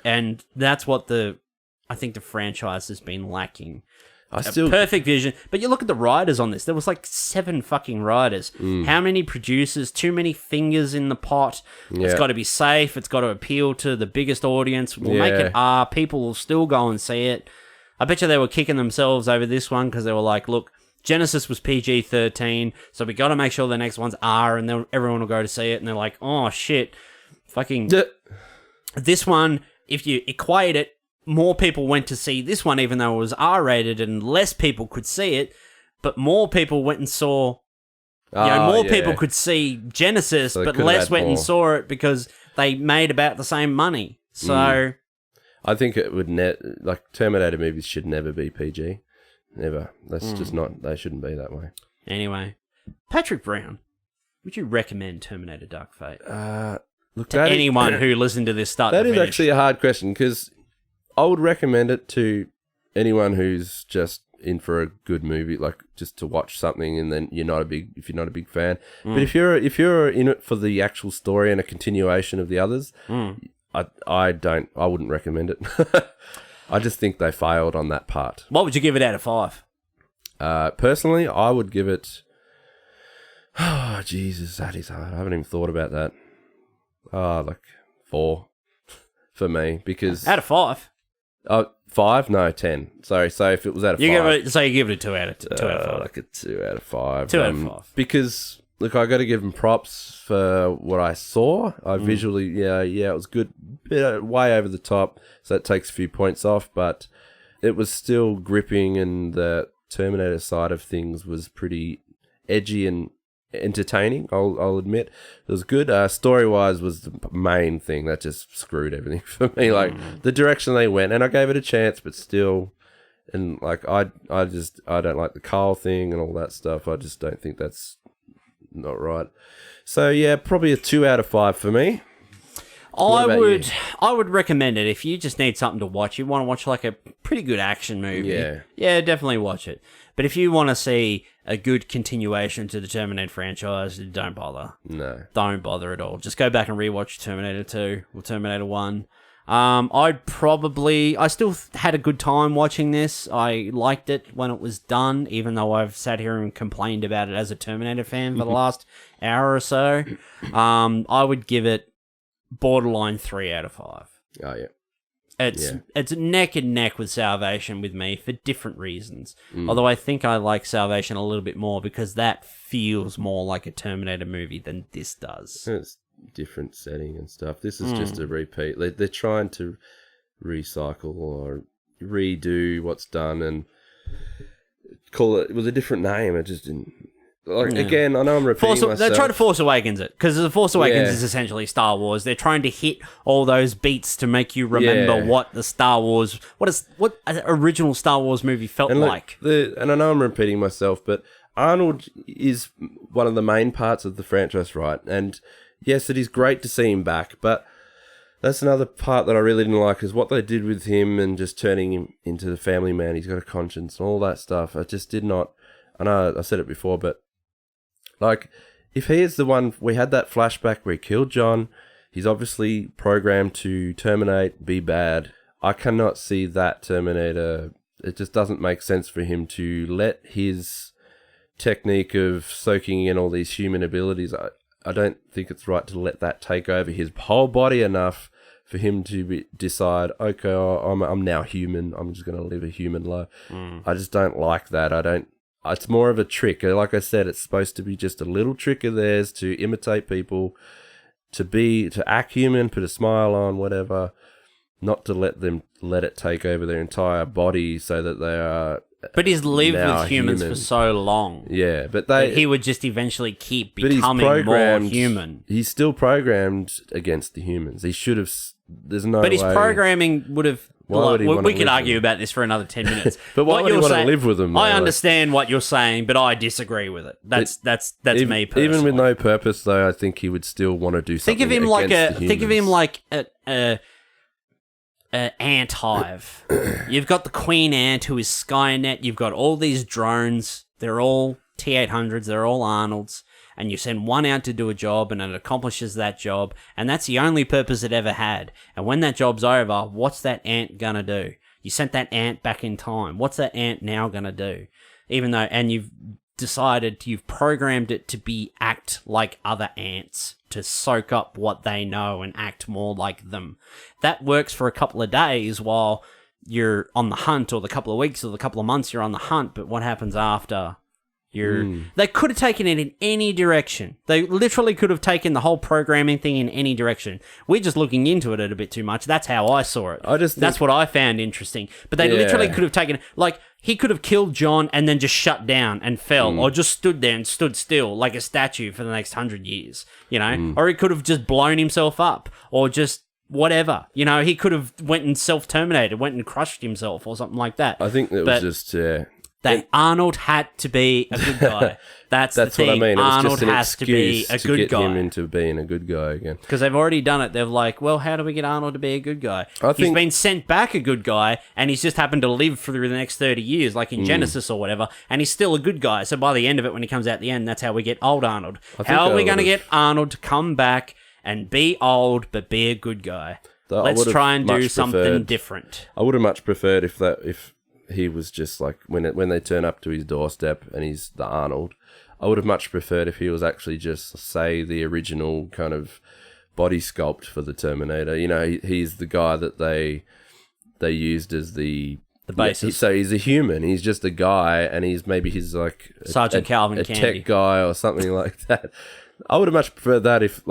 And that's what I think the franchise has been lacking. Perfect vision. But you look at the writers on this. There was like 7 fucking writers. How many producers? Too many fingers in the pot. It's got to be safe. It's got to appeal to the biggest audience. We'll make it R. People will still go and see it. I bet you they were kicking themselves over this one because they were like, look, Genesis was PG-13, so we got to make sure the next one's R, and then everyone will go to see it. And they're like, oh, shit. Fucking... This one, if you equate it, more people went to see this one, even though it was R-rated, and less people could see it, but more people went and saw... people could see Genesis, so but less went and saw it because they made about the same money. So... I think it would... Terminator movies should never be PG. Never. That's just not... They shouldn't be that way. Anyway. Patrick Brown, would you recommend Terminator Dark Fate? Look, to anyone who listened to this start That to is finish? actually a hard question, because I would recommend it to anyone who's just in for a good movie, like just to watch something, and then if you're not a big fan. But if you're in it for the actual story and a continuation of the others, I wouldn't recommend it. I just think they failed on that part. What would you give it out of 5? Personally, I would give it... Oh, Jesus, that is hard. I haven't even thought about that. Like 4 for me, because... Out of 5? 5? No, 10. Sorry, so if it was out of 5... You give it a 2 out of 5. Like a 2 out of 5. 2 out of 5. Because look, I got to give him props for what I saw. I visually, it was good. Way over the top, so that takes a few points off, but it was still gripping, and the Terminator side of things was pretty edgy and entertaining. I'll admit it was good. Story-wise was the main thing that just screwed everything for me. Like the direction they went, and I gave it a chance, but still, and like I don't like the Carl thing and all that stuff. I just don't think that's not right. So yeah, probably a 2 out of 5 for me. I would recommend it if you just need something to watch. You want to watch like a pretty good action movie. Yeah, definitely watch it. But if you want to see a good continuation to the Terminator franchise, don't bother. No. Don't bother at all. Just go back and rewatch Terminator 2 or Terminator 1. I still had a good time watching this. I liked it when it was done, even though I've sat here and complained about it as a Terminator fan for the last hour or so. I would give it borderline 3 out of 5. Oh, yeah. It's neck and neck with Salvation with me for different reasons. Although I think I like Salvation a little bit more because that feels more like a Terminator movie than this does. It's different setting and stuff. This is just a repeat. They're trying to recycle or redo what's done and call it with a different name. It just didn't. Again, I know I'm repeating myself. They're trying to Force Awakens it, because The Force Awakens is essentially Star Wars. They're trying to hit all those beats to make you remember what the Star Wars, what an original Star Wars movie felt like. And I know I'm repeating myself, but Arnold is one of the main parts of the franchise, right? And yes, it is great to see him back, but that's another part that I really didn't like, is what they did with him and just turning him into the family man. He's got a conscience and all that stuff. I just did not. I know I said it before, but like, if he is the one, we had that flashback where he killed John, he's obviously programmed to terminate, be bad. I cannot see that Terminator. It just doesn't make sense for him to let his technique of soaking in all these human abilities. I don't think it's right to let that take over his whole body enough for him to decide, okay, I'm now human. I'm just going to live a human life. I just don't like that. It's more of a trick. Like I said, it's supposed to be just a little trick of theirs to imitate people, to act human, put a smile on, whatever, not to let it take over their entire body so that they are. But he's lived with humans for so long. Yeah, but he would just eventually keep becoming more human. He's still programmed against the humans. He should have. There's no way. But his programming would have. We could argue about this for another 10 minutes. But why would he want to live with them? I understand what you're saying, but I disagree with it. That's me personally. Even with no purpose, though, I think he would still want to do something. Think of him like an ant hive. You've got the Queen Ant, who is Skynet. You've got all these drones. They're all T-800s. They're all Arnolds. And you send one out to do a job, and it accomplishes that job, and that's the only purpose it ever had. And when that job's over, what's that ant gonna do? You sent that ant back in time. What's that ant now gonna do? And you've decided, you've programmed it to act like other ants, to soak up what they know and act more like them. That works for a couple of days while you're on the hunt, or the couple of weeks or the couple of months you're on the hunt, but what happens after? They could have taken it in any direction. They literally could have taken the whole programming thing in any direction. We're just looking into it a bit too much. That's how I saw it. That's what I found interesting. But they literally could have taken it. Like, he could have killed John and then just shut down and fell, or just stood there and stood still like a statue for the next 100 years, Or he could have just blown himself up, or just whatever. He could have went and self-terminated, went and crushed himself or something like that. I think it was just... Arnold had to be a good guy. That's the thing. What I mean. It was Arnold just an has to be a good get guy. him into being a good guy again. Because they've already done it. They're like, well, how do we get Arnold to be a good guy? He's been sent back a good guy, and he's just happened to live through the next 30 years, like in Genesis or whatever, and he's still a good guy. So by the end of it, when he comes out the end, that's how we get old Arnold. How are we going to get Arnold to come back and be old, but be a good guy? Let's try and do something different. I would have much preferred if he was just like, when they turn up to his doorstep and he's the Arnold, I would have much preferred if he was actually just, say, the original kind of body sculpt for the Terminator. He's the guy that they used as the the basis. So he's a human. He's just a guy, and he's like Sergeant Calvin a Candy. tech guy or something like that. I would have much preferred that if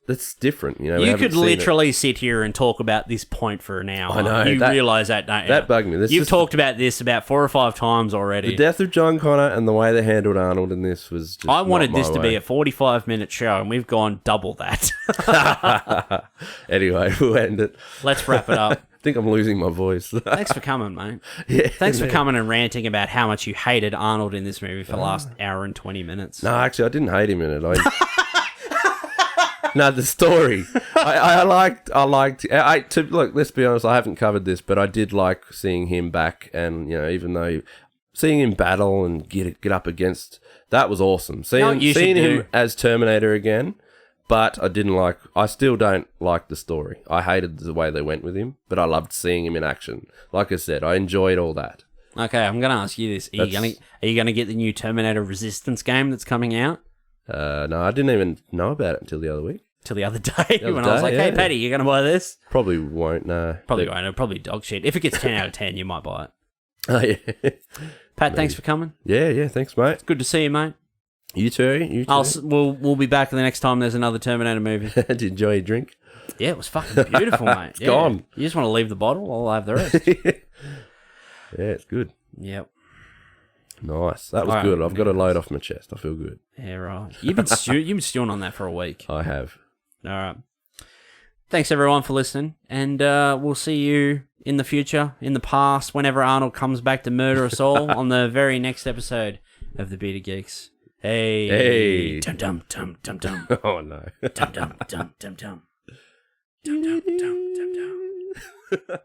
that's different. You know, you could literally sit here and talk about this point for an hour. I know. You realise that, don't you? That bugged me. You've talked about this about 4 or 5 times already. The death of John Connor and the way they handled Arnold in this was just I wanted this to way. be a 45-minute show, and we've gone double that. Anyway, we'll end it. Let's wrap it up. I think I'm losing my voice. Thanks for coming, mate. Yeah, Thanks for coming and ranting about how much you hated Arnold in this movie for the last hour and 20 minutes. No, actually, I didn't hate him in it. No, the story. I liked. Look, let's be honest. I haven't covered this, but I did like seeing him back, and even though seeing him battle and get up against that was awesome. Seeing him as Terminator again, but I still don't like the story. I hated the way they went with him, but I loved seeing him in action. Like I said, I enjoyed all that. Okay, I'm going to ask you this: Are you going to get the new Terminator Resistance game that's coming out? No, I didn't even know about it until the other week. Till the other day when I was like, hey, Patty, you going to buy this? Probably won't, no. Probably won't. It'll probably dog shit. If it gets 10 out of 10, you might buy it. Oh, yeah. Thanks for coming. Yeah, thanks, mate. It's good to see you, mate. You too. We'll be back the next time there's another Terminator movie. Did you enjoy your drink? Yeah, it was fucking beautiful, mate. It's gone. You just want to leave the bottle? I'll have the rest. Yeah, it's good. Yep. Nice. That was good. I've got a load off my chest. I feel good. Yeah, right. You've been stewing on that for a week. I have. All right. Thanks, everyone, for listening. And we'll see you in the future, in the past, whenever Arnold comes back to murder us all on the very next episode of the Bearded Geeks. Hey. Dum dum dum dum dum. Oh, no. Dum dum dum dum dum. Dum dum dum dum dum.